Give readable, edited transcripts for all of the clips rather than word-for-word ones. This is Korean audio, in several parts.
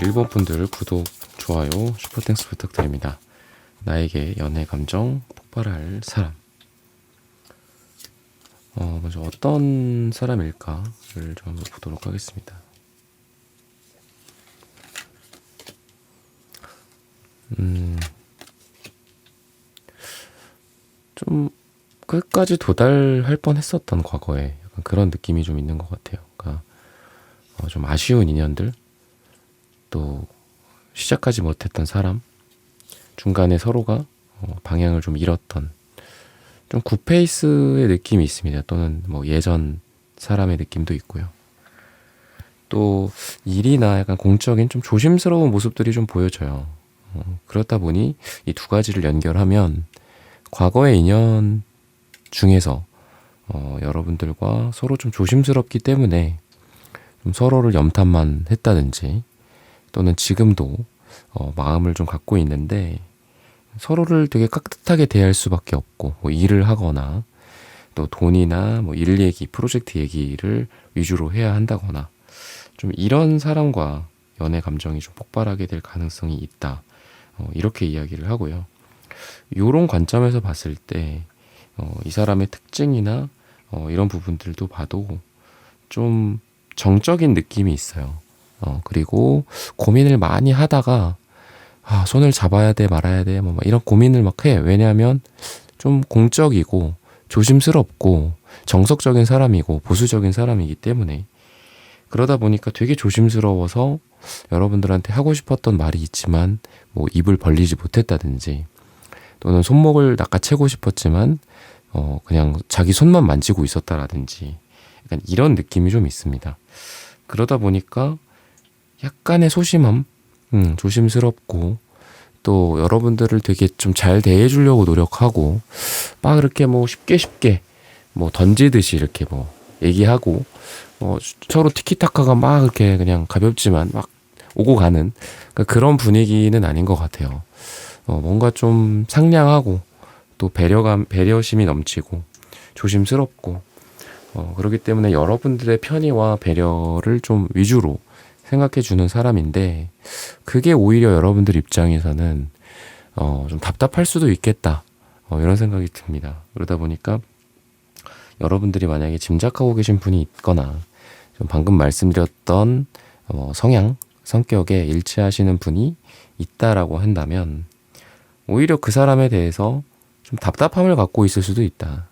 일본 분들 구독, 좋아요, 슈퍼땡스 부탁드립니다. 나에게 연애 감정 폭발할 사람. 먼저 어떤 사람일까를 좀 한번 보도록 하겠습니다. 좀 끝까지 도달할 뻔했었던 과거에 약간 그런 느낌이 좀 있는 것 같아요. 그러니까 좀 아쉬운 인연들, 또 시작하지 못했던 사람, 중간에 서로가 방향을 좀 잃었던 좀 굿페이스의 느낌이 있습니다. 또는 뭐 예전 사람의 느낌도 있고요. 또 일이나 약간 공적인 좀 조심스러운 모습들이 좀 보여져요. 그렇다 보니 이 두 가지를 연결하면 과거의 인연 중에서 여러분들과 서로 좀 조심스럽기 때문에 좀 서로를 염탐만 했다든지, 또는 지금도 마음을 좀 갖고 있는데 서로를 되게 깍듯하게 대할 수밖에 없고, 뭐 일을 하거나 또 돈이나 뭐 일 얘기, 프로젝트 얘기를 위주로 해야 한다거나, 좀 이런 사람과 연애 감정이 좀 폭발하게 될 가능성이 있다. 이렇게 이야기를 하고요. 이런 관점에서 봤을 때 이 사람의 특징이나 이런 부분들도 봐도 좀 정적인 느낌이 있어요. 그리고 고민을 많이 하다가 손을 잡아야 돼 말아야 돼 뭐 이런 고민을 막 해. 왜냐하면 좀 공적이고 조심스럽고 정석적인 사람이고 보수적인 사람이기 때문에, 그러다 보니까 되게 조심스러워서 여러분들한테 하고 싶었던 말이 있지만 뭐 입을 벌리지 못했다든지, 또는 손목을 낚아채고 싶었지만 그냥 자기 손만 만지고 있었다라든지, 약간 이런 느낌이 좀 있습니다. 그러다 보니까 약간의 소심함, 조심스럽고, 또 여러분들을 되게 좀 잘 대해주려고 노력하고, 막 이렇게 뭐 쉽게 뭐 던지듯이 이렇게 뭐 얘기하고, 서로 티키타카가 막 이렇게 그냥 가볍지만 막 오고 가는, 그러니까 그런 분위기는 아닌 것 같아요. 뭔가 좀 상냥하고, 또 배려심이 넘치고, 조심스럽고, 그렇기 때문에 여러분들의 편의와 배려를 좀 위주로 생각해 주는 사람인데, 그게 오히려 여러분들 입장에서는 좀 답답할 수도 있겠다. 이런 생각이 듭니다. 그러다 보니까 여러분들이 만약에 짐작하고 계신 분이 있거나, 좀 방금 말씀드렸던 성격에 일치하시는 분이 있다라고 한다면, 오히려 그 사람에 대해서 좀 답답함을 갖고 있을 수도 있다.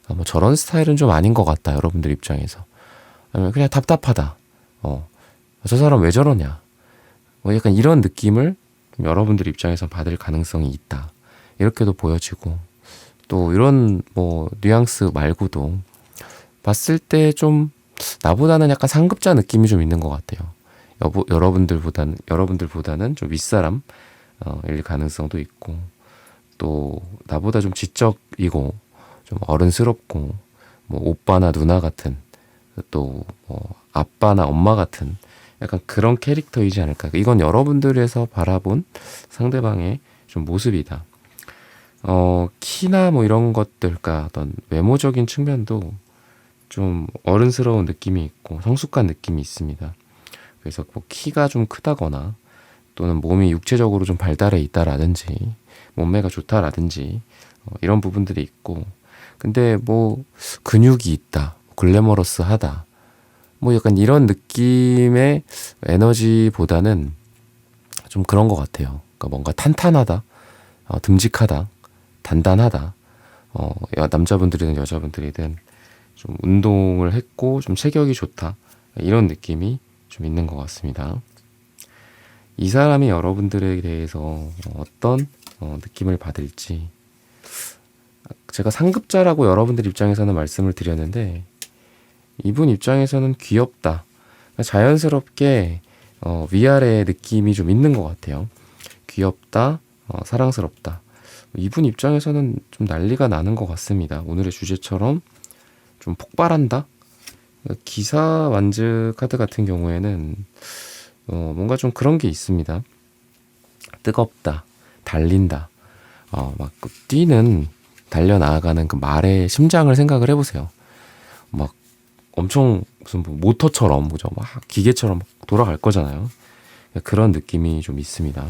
뭐 저런 스타일은 좀 아닌 것 같다, 여러분들 입장에서. 아니면 그냥 답답하다. 저 사람 왜 저러냐. 뭐 약간 이런 느낌을 좀 여러분들 입장에서 받을 가능성이 있다. 이렇게도 보여지고, 또 이런 뭐 뉘앙스 말고도 봤을 때 좀 나보다는 약간 상급자 느낌이 좀 있는 것 같아요. 여러분들보다는 좀 윗사람 일 가능성도 있고, 또 나보다 좀 지적이고 좀 어른스럽고, 뭐 오빠나 누나 같은, 또 뭐 아빠나 엄마 같은 약간 그런 캐릭터이지 않을까. 이건 여러분들에서 바라본 상대방의 좀 모습이다. 키나 뭐 이런 것들, 그러니까 어떤 외모적인 측면도 좀 어른스러운 느낌이 있고 성숙한 느낌이 있습니다. 그래서 뭐 키가 좀 크다거나, 또는 몸이 육체적으로 좀 발달해 있다라든지, 몸매가 좋다라든지, 이런 부분들이 있고, 근데 뭐 근육이 있다, 글래머러스하다, 뭐 약간 이런 느낌의 에너지보다는 좀 그런 것 같아요. 그러니까 뭔가 탄탄하다, 듬직하다, 단단하다. 남자분들이든 여자분들이든 좀 운동을 했고 좀 체격이 좋다, 이런 느낌이 좀 있는 것 같습니다. 이 사람이 여러분들에 대해서 어떤 느낌을 받을지, 제가 상급자라고 여러분들 입장에서는 말씀을 드렸는데, 이분 입장에서는 귀엽다, 자연스럽게 위아래의 느낌이 좀 있는 것 같아요. 귀엽다, 사랑스럽다. 이분 입장에서는 좀 난리가 나는 것 같습니다. 오늘의 주제처럼 좀 폭발한다? 기사 완즈 카드 같은 경우에는 뭔가 좀 그런 게 있습니다. 뜨겁다, 달린다, 막 뛰는, 달려나가는 그 말의 심장을 생각을 해보세요. 막 엄청 무슨 뭐 모터처럼, 그죠? 막 기계처럼 돌아갈 거잖아요. 그런 느낌이 좀 있습니다.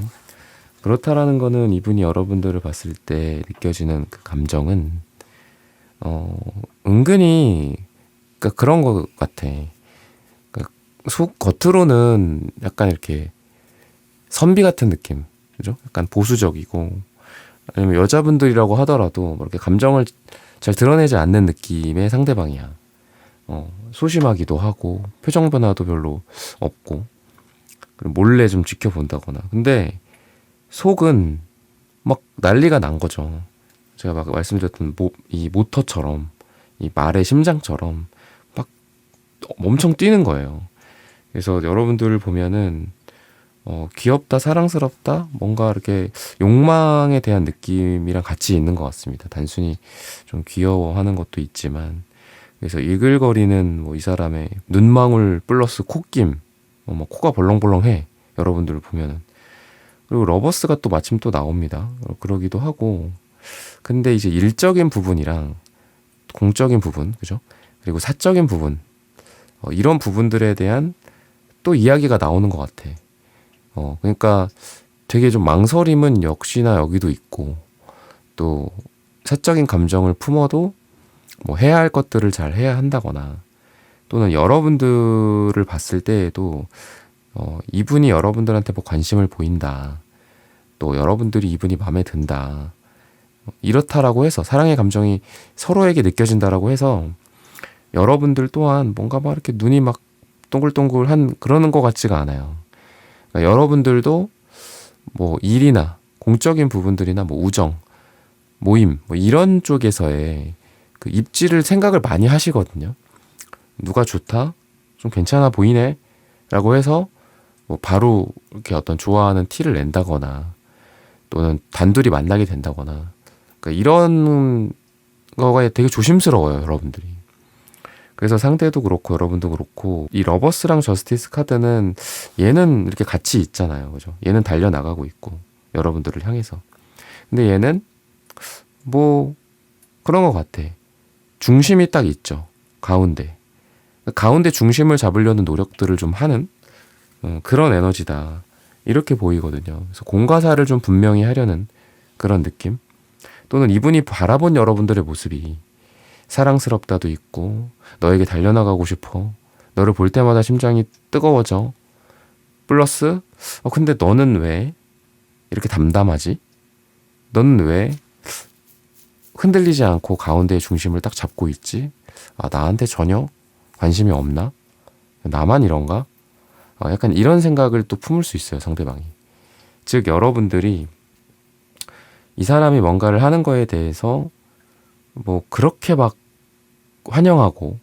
그렇다라는 거는 이분이 여러분들을 봤을 때 느껴지는 그 감정은 은근히 그러니까 그런 것 같아. 그러니까 속 겉으로는 약간 이렇게 선비 같은 느낌, 그죠? 약간 보수적이고 아니면 여자분들이라고 하더라도 뭐 이렇게 감정을 잘 드러내지 않는 느낌의 상대방이야. 소심하기도 하고 표정 변화도 별로 없고 그리고 몰래 좀 지켜본다거나. 근데 속은 막 난리가 난 거죠. 제가 막 말씀드렸던 이 모터처럼 이 말의 심장처럼 막 엄청 뛰는 거예요. 그래서 여러분들 보면은 귀엽다, 사랑스럽다, 뭔가 이렇게 욕망에 대한 느낌이랑 같이 있는 것 같습니다. 단순히 좀 귀여워하는 것도 있지만, 그래서 이글거리는 뭐 이 사람의 눈망울 플러스 콧김, 뭐 코가 벌렁벌렁해. 여러분들 보면은. 그리고 러버스가 또 마침 또 나옵니다. 그러기도 하고. 근데 이제 일적인 부분이랑 공적인 부분, 그죠? 그리고 사적인 부분, 이런 부분들에 대한 또 이야기가 나오는 것 같아. 그러니까 되게 좀 망설임은 역시나 여기도 있고, 또 사적인 감정을 품어도 뭐 해야 할 것들을 잘 해야 한다거나, 또는 여러분들을 봤을 때에도 이분이 여러분들한테 뭐 관심을 보인다, 또 여러분들이 이분이 마음에 든다, 이렇다라고 해서 사랑의 감정이 서로에게 느껴진다라고 해서 여러분들 또한 뭔가 막 이렇게 눈이 막 동글동글한 그러는 것 같지가 않아요. 그러니까 여러분들도 뭐 일이나 공적인 부분들이나 뭐 우정, 모임 뭐 이런 쪽에서의 그 입지를 생각을 많이 하시거든요. 누가 좋다, 좀 괜찮아 보이네 라고 해서 뭐 바로 이렇게 어떤 좋아하는 티를 낸다거나 또는 단둘이 만나게 된다거나, 그러니까 이런 거가 되게 조심스러워요, 여러분들이. 그래서 상대도 그렇고 여러분도 그렇고 이 러버스랑 저스티스 카드는 얘는 이렇게 같이 있잖아요, 그죠? 얘는 달려나가고 있고 여러분들을 향해서. 근데 얘는 뭐 그런 것 같아. 중심이 딱 있죠, 가운데. 가운데 중심을 잡으려는 노력들을 좀 하는 그런 에너지다, 이렇게 보이거든요. 그래서 공과사를 좀 분명히 하려는 그런 느낌, 또는 이분이 바라본 여러분들의 모습이 사랑스럽다도 있고 너에게 달려나가고 싶어, 너를 볼 때마다 심장이 뜨거워져, 플러스 근데 너는 왜 이렇게 담담하지? 너는 왜 흔들리지 않고 가운데의 중심을 딱 잡고 있지? 나한테 전혀 관심이 없나? 나만 이런가? 약간 이런 생각을 또 품을 수 있어요, 상대방이. 즉 여러분들이 이 사람이 뭔가를 하는 거에 대해서 뭐 그렇게 막 환영하고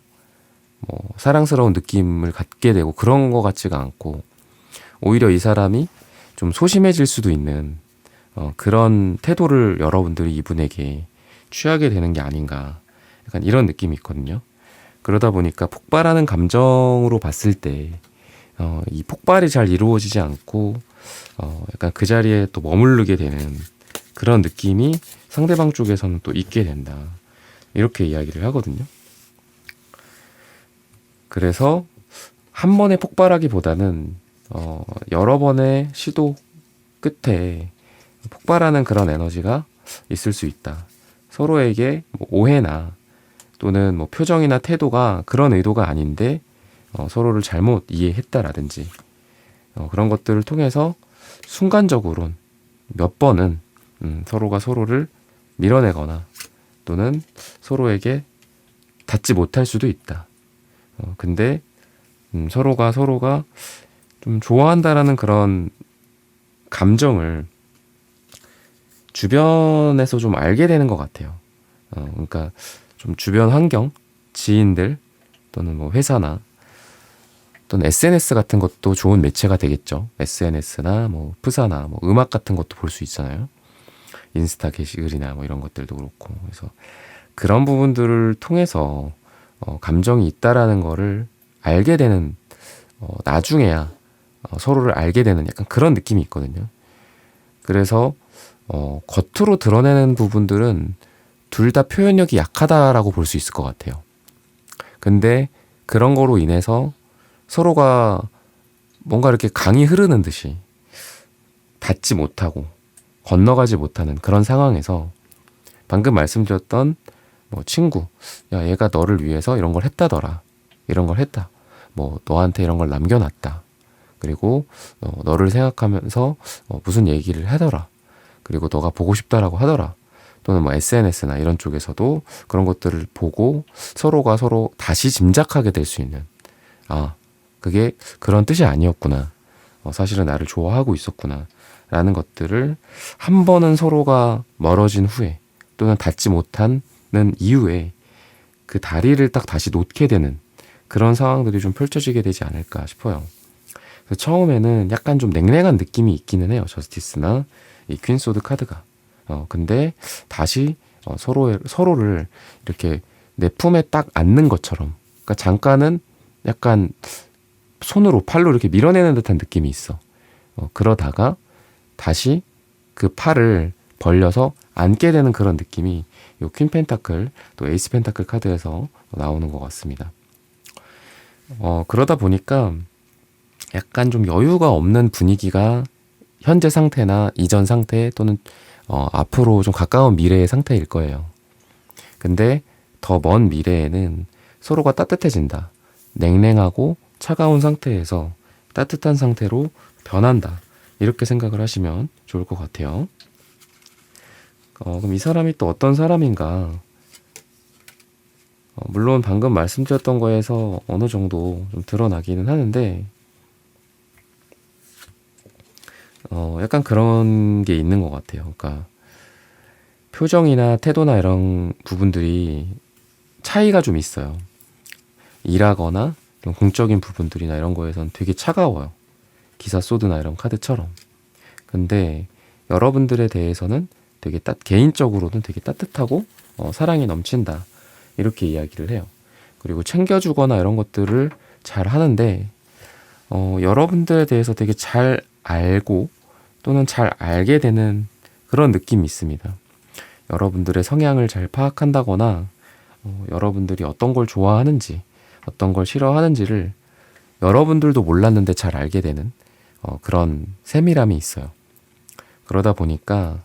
뭐 사랑스러운 느낌을 갖게 되고 그런 거 같지가 않고, 오히려 이 사람이 좀 소심해질 수도 있는 그런 태도를 여러분들이 이분에게 취하게 되는 게 아닌가, 약간 이런 느낌이 있거든요. 그러다 보니까 폭발하는 감정으로 봤을 때 이 폭발이 잘 이루어지지 않고 약간 그 자리에 또 머무르게 되는 그런 느낌이 상대방 쪽에서는 또 있게 된다, 이렇게 이야기를 하거든요. 그래서 한 번에 폭발하기보다는 여러 번의 시도 끝에 폭발하는 그런 에너지가 있을 수 있다. 서로에게 뭐 오해나 또는 뭐 표정이나 태도가 그런 의도가 아닌데 서로를 잘못 이해했다라든지 그런 것들을 통해서 순간적으로 몇 번은 서로가 서로를 밀어내거나 또는 서로에게 닿지 못할 수도 있다. 근데 서로가 좀 좋아한다라는 그런 감정을 주변에서 좀 알게 되는 것 같아요. 그러니까 좀 주변 환경, 지인들 또는 뭐 회사나 또는 SNS 같은 것도 좋은 매체가 되겠죠. SNS나 뭐 프사나 뭐 음악 같은 것도 볼 수 있잖아요. 인스타 게시글이나 뭐 이런 것들도 그렇고. 그래서 그런 부분들을 통해서 감정이 있다라는 거를 알게 되는, 나중에야 서로를 알게 되는 약간 그런 느낌이 있거든요. 그래서 겉으로 드러내는 부분들은 둘 다 표현력이 약하다라고 볼 수 있을 것 같아요. 근데 그런 거로 인해서 서로가 뭔가 이렇게 강이 흐르는 듯이 닿지 못하고 건너가지 못하는 그런 상황에서 방금 말씀드렸던 뭐 친구, 야, 얘가 너를 위해서 이런 걸 했다더라. 이런 걸 했다. 뭐 너한테 이런 걸 남겨놨다. 그리고 너를 생각하면서 무슨 얘기를 하더라. 그리고 너가 보고 싶다라고 하더라. 또는 뭐 SNS나 이런 쪽에서도 그런 것들을 보고 서로가 서로 다시 짐작하게 될 수 있는, 아, 그게 그런 뜻이 아니었구나. 사실은 나를 좋아하고 있었구나. 라는 것들을 한 번은 서로가 멀어진 후에 또는 닿지 못하는 이후에 그 다리를 딱 다시 놓게 되는 그런 상황들이 좀 펼쳐지게 되지 않을까 싶어요. 그래서 처음에는 약간 좀 냉랭한 느낌이 있기는 해요. 저스티스나 이 퀸소드 카드가. 근데 다시 서로를 이렇게 내 품에 딱 안는 것처럼, 그러니까 잠깐은 약간 손으로 팔로 이렇게 밀어내는 듯한 느낌이 있어. 그러다가 다시 그 팔을 벌려서 안게 되는 그런 느낌이 이 퀸 펜타클 또 에이스 펜타클 카드에서 나오는 것 같습니다. 그러다 보니까 약간 좀 여유가 없는 분위기가 현재 상태나 이전 상태 또는 앞으로 좀 가까운 미래의 상태일 거예요. 근데 더 먼 미래에는 서로가 따뜻해진다. 냉랭하고 차가운 상태에서 따뜻한 상태로 변한다. 이렇게 생각을 하시면 좋을 것 같아요. 그럼 이 사람이 또 어떤 사람인가? 물론 방금 말씀드렸던 거에서 어느 정도 좀 드러나기는 하는데, 약간 그런 게 있는 것 같아요. 그러니까 표정이나 태도나 이런 부분들이 차이가 좀 있어요. 일하거나 이런 공적인 부분들이나 이런 거에선 되게 차가워요. 기사 소드나 이런 카드처럼. 근데 여러분들에 대해서는 되게 개인적으로는 되게 따뜻하고 사랑이 넘친다. 이렇게 이야기를 해요. 그리고 챙겨주거나 이런 것들을 잘 하는데 여러분들에 대해서 되게 잘 알고 또는 잘 알게 되는 그런 느낌이 있습니다. 여러분들의 성향을 잘 파악한다거나 여러분들이 어떤 걸 좋아하는지 어떤 걸 싫어하는지를 여러분들도 몰랐는데 잘 알게 되는 그런 세밀함이 있어요. 그러다 보니까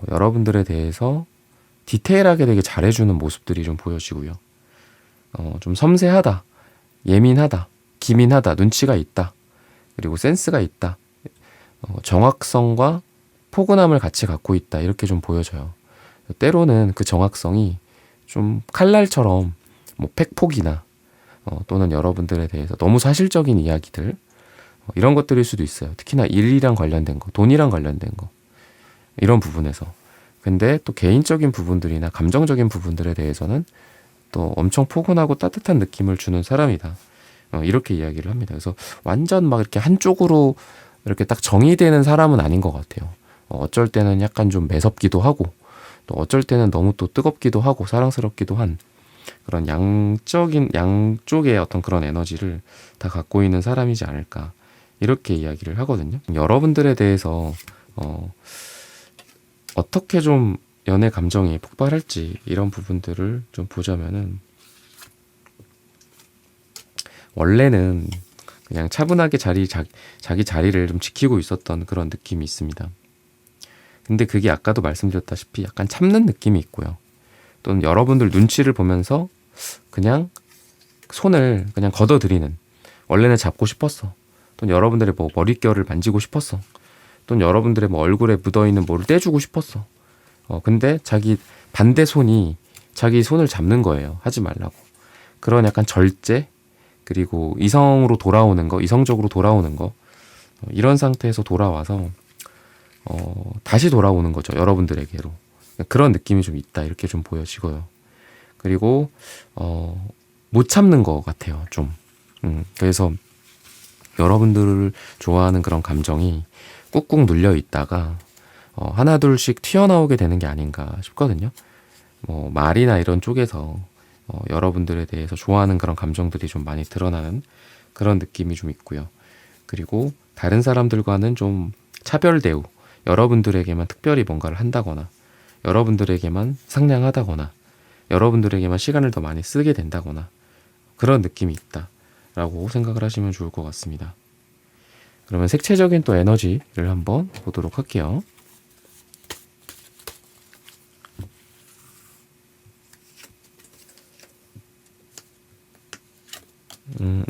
여러분들에 대해서 디테일하게 되게 잘해주는 모습들이 좀 보여지고요. 좀 섬세하다, 예민하다, 기민하다, 눈치가 있다, 그리고 센스가 있다, 정확성과 포근함을 같이 갖고 있다, 이렇게 좀 보여져요. 때로는 그 정확성이 좀 칼날처럼 뭐 팩폭이나 또는 여러분들에 대해서 너무 사실적인 이야기들, 이런 것들일 수도 있어요. 특히나 일이랑 관련된 거, 돈이랑 관련된 거, 이런 부분에서. 근데 또 개인적인 부분들이나 감정적인 부분들에 대해서는 또 엄청 포근하고 따뜻한 느낌을 주는 사람이다. 이렇게 이야기를 합니다. 그래서 완전 막 이렇게 한쪽으로 이렇게 딱 정의되는 사람은 아닌 것 같아요. 어쩔 때는 약간 좀 매섭기도 하고, 또 어쩔 때는 너무 또 뜨겁기도 하고 사랑스럽기도 한 그런 양쪽의 어떤 그런 에너지를 다 갖고 있는 사람이지 않을까, 이렇게 이야기를 하거든요. 여러분들에 대해서 어떻게 좀 연애 감정이 폭발할지 이런 부분들을 좀 보자면은, 원래는 그냥 차분하게 자기 자리를 좀 지키고 있었던 그런 느낌이 있습니다. 근데 그게 아까도 말씀드렸다시피 약간 참는 느낌이 있고요. 또는 여러분들 눈치를 보면서 그냥 손을 그냥 걷어들이는, 원래는 잡고 싶었어, 또는 여러분들의 뭐 머릿결을 만지고 싶었어, 또는 여러분들의 뭐 얼굴에 묻어있는 뭐를 떼주고 싶었어. 근데 자기 반대 손이 자기 손을 잡는 거예요. 하지 말라고. 그런 약간 절제, 그리고 이성적으로 돌아오는 거, 이런 상태에서 돌아와서 다시 돌아오는 거죠. 여러분들에게로. 그런 느낌이 좀 있다. 이렇게 좀 보여지고요. 그리고 못 참는 것 같아요. 좀. 그래서 여러분들을 좋아하는 그런 감정이 꾹꾹 눌려 있다가 하나 둘씩 튀어나오게 되는 게 아닌가 싶거든요. 뭐 말이나 이런 쪽에서 여러분들에 대해서 좋아하는 그런 감정들이 좀 많이 드러나는 그런 느낌이 좀 있고요. 그리고 다른 사람들과는 좀 차별 대우, 여러분들에게만 특별히 뭔가를 한다거나, 여러분들에게만 상냥하다거나, 여러분들에게만 시간을 더 많이 쓰게 된다거나, 그런 느낌이 있다라고 생각을 하시면 좋을 것 같습니다. 그러면 색채적인 또 에너지를 한번 보도록 할게요.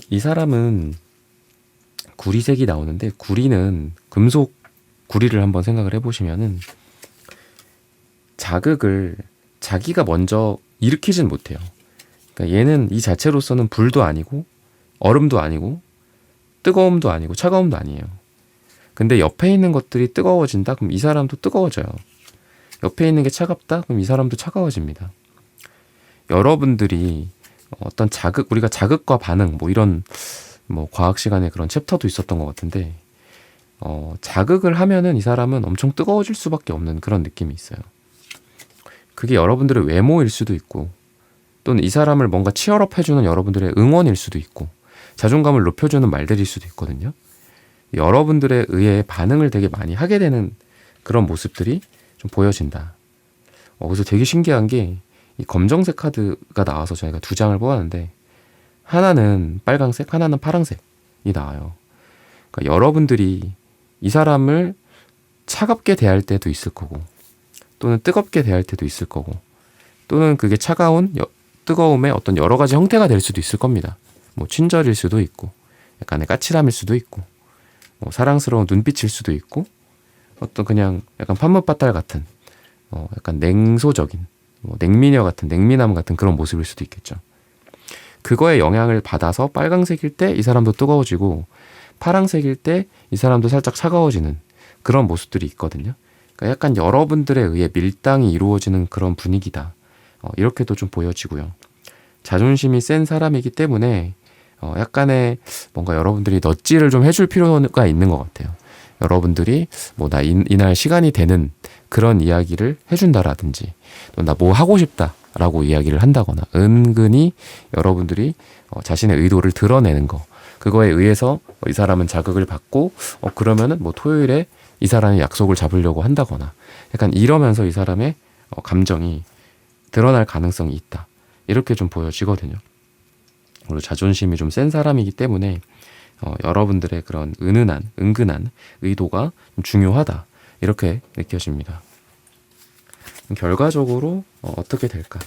이 사람은 구리색이 나오는데, 구리는 금속 구리를 한번 생각을 해보시면은 자극을 자기가 먼저 일으키진 못해요. 그러니까 얘는 이 자체로서는 불도 아니고 얼음도 아니고 뜨거움도 아니고 차가움도 아니에요. 근데 옆에 있는 것들이 뜨거워진다? 그럼 이 사람도 뜨거워져요. 옆에 있는 게 차갑다? 그럼 이 사람도 차가워집니다. 여러분들이 어떤 자극, 우리가 자극과 반응, 뭐 이런 뭐 과학 시간에 그런 챕터도 있었던 것 같은데, 자극을 하면은 이 사람은 엄청 뜨거워질 수밖에 없는 그런 느낌이 있어요. 그게 여러분들의 외모일 수도 있고, 또는 이 사람을 뭔가 치열업 해주는 여러분들의 응원일 수도 있고, 자존감을 높여주는 말들일 수도 있거든요. 여러분들에 의해 반응을 되게 많이 하게 되는 그런 모습들이 좀 보여진다. 그래서 되게 신기한 게, 이 검정색 카드가 나와서 저희가 두 장을 뽑았는데, 하나는 빨강색, 하나는 파랑색이 나와요. 그러니까 여러분들이 이 사람을 차갑게 대할 때도 있을 거고, 또는 뜨겁게 대할 때도 있을 거고, 또는 그게 뜨거움의 어떤 여러 가지 형태가 될 수도 있을 겁니다. 뭐 친절일 수도 있고, 약간의 까칠함일 수도 있고, 뭐 사랑스러운 눈빛일 수도 있고, 어떤 그냥 약간 판무빠딸 같은, 약간 냉소적인, 뭐 냉미녀 같은, 냉미남 같은 그런 모습일 수도 있겠죠. 그거에 영향을 받아서 빨강색일 때 이 사람도 뜨거워지고, 파랑색일 때 이 사람도 살짝 차가워지는 그런 모습들이 있거든요. 그러니까 약간 여러분들에 의해 밀당이 이루어지는 그런 분위기다. 이렇게도 좀 보여지고요. 자존심이 센 사람이기 때문에 약간의 뭔가 여러분들이 넛질을 좀 해줄 필요가 있는 것 같아요. 여러분들이 뭐 나 이날 시간이 되는 그런 이야기를 해준다라든지, 또 나 뭐 하고 싶다라고 이야기를 한다거나, 은근히 여러분들이 자신의 의도를 드러내는 거, 그거에 의해서 이 사람은 자극을 받고, 그러면은 뭐 토요일에 이 사람이 약속을 잡으려고 한다거나, 약간 이러면서 이 사람의 감정이 드러날 가능성이 있다. 이렇게 좀 보여지거든요. 그리고 자존심이 좀 센 사람이기 때문에 여러분들의 그런 은근한 의도가 좀 중요하다. 이렇게 느껴집니다. 결과적으로 어떻게 될까?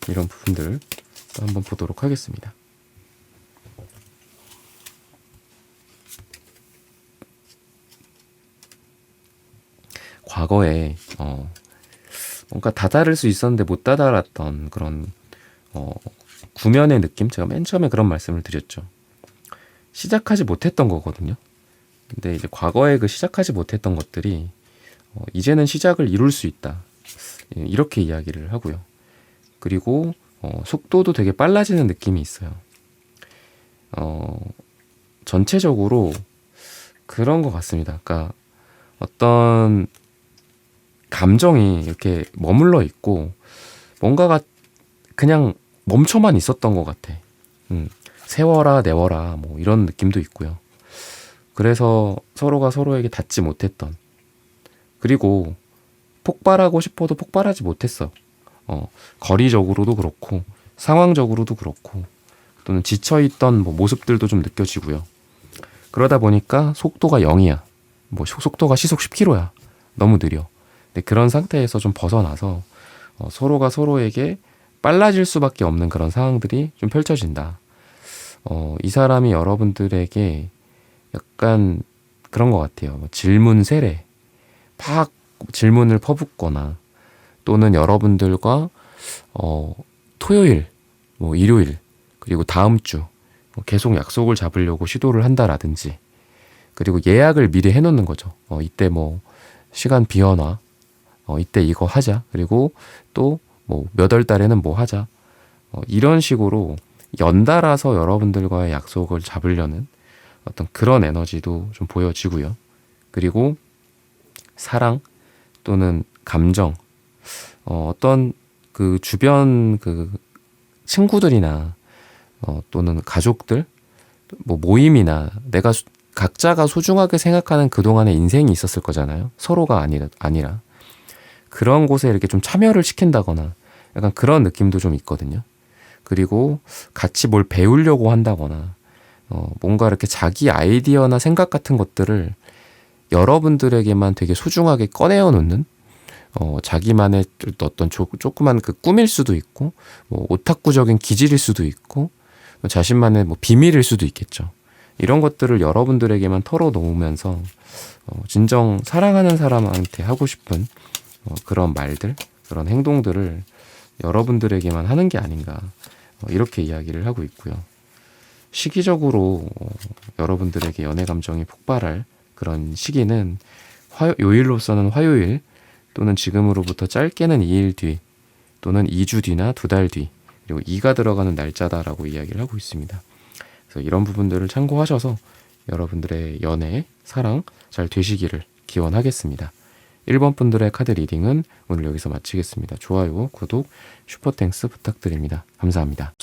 이런 부분들 또 한번 보도록 하겠습니다. 과거에 뭔가 다다를 수 있었는데 못 다다랐던 그런 구면의 느낌? 제가 맨 처음에 그런 말씀을 드렸죠. 시작하지 못했던 거거든요. 근데 이제 과거에 그 시작하지 못했던 것들이 이제는 시작을 이룰 수 있다. 이렇게 이야기를 하고요. 그리고 속도도 되게 빨라지는 느낌이 있어요. 전체적으로 그런 것 같습니다. 그러니까 어떤 감정이 이렇게 머물러 있고 뭔가가 그냥 멈춰만 있었던 것 같아. 세워라 내워라 뭐 이런 느낌도 있고요. 그래서 서로가 서로에게 닿지 못했던, 그리고 폭발하고 싶어도 폭발하지 못했어. 거리적으로도 그렇고 상황적으로도 그렇고, 또는 지쳐있던 뭐 모습들도 좀 느껴지고요. 그러다 보니까 속도가 0이야. 뭐 속도가 시속 10km야. 너무 느려. 근데 그런 상태에서 좀 벗어나서 서로가 서로에게 빨라질 수밖에 없는 그런 상황들이 좀 펼쳐진다. 이 사람이 여러분들에게 약간 그런 것 같아요. 질문 세례, 팍 질문을 퍼붓거나, 또는 여러분들과 토요일, 뭐 일요일, 그리고 다음 주 계속 약속을 잡으려고 시도를 한다라든지, 그리고 예약을 미리 해놓는 거죠. 이때 뭐 시간 비워놔, 이때 이거 하자, 그리고 또 뭐 몇 월 달에는 뭐 하자, 이런 식으로 연달아서 여러분들과의 약속을 잡으려는 어떤 그런 에너지도 좀 보여지고요. 그리고 사랑 또는 감정, 어떤 그 주변 그 친구들이나 또는 가족들, 뭐 모임이나 내가 각자가 소중하게 생각하는 그동안의 인생이 있었을 거잖아요. 서로가 아니라 그런 곳에 이렇게 좀 참여를 시킨다거나 약간 그런 느낌도 좀 있거든요. 그리고 같이 뭘 배우려고 한다거나, 뭔가 이렇게 자기 아이디어나 생각 같은 것들을 여러분들에게만 되게 소중하게 꺼내어 놓는 자기만의 어떤 조그만 그 꿈일 수도 있고 뭐 오타쿠적인 기질일 수도 있고 뭐 자신만의 뭐 비밀일 수도 있겠죠. 이런 것들을 여러분들에게만 털어놓으면서 진정 사랑하는 사람한테 하고 싶은 그런 말들, 그런 행동들을 여러분들에게만 하는 게 아닌가 이렇게 이야기를 하고 있고요. 시기적으로 여러분들에게 연애 감정이 폭발할 그런 시기는 요일로서는 화요일 또는 지금으로부터 짧게는 2일 뒤 또는 2주 뒤나 2달 뒤 그리고 2가 들어가는 날짜다라고 이야기를 하고 있습니다. 그래서 이런 부분들을 참고하셔서 여러분들의 연애, 사랑 잘 되시기를 기원하겠습니다. 1번 분들의 카드 리딩은 오늘 여기서 마치겠습니다. 좋아요, 구독, 슈퍼땡스 부탁드립니다. 감사합니다.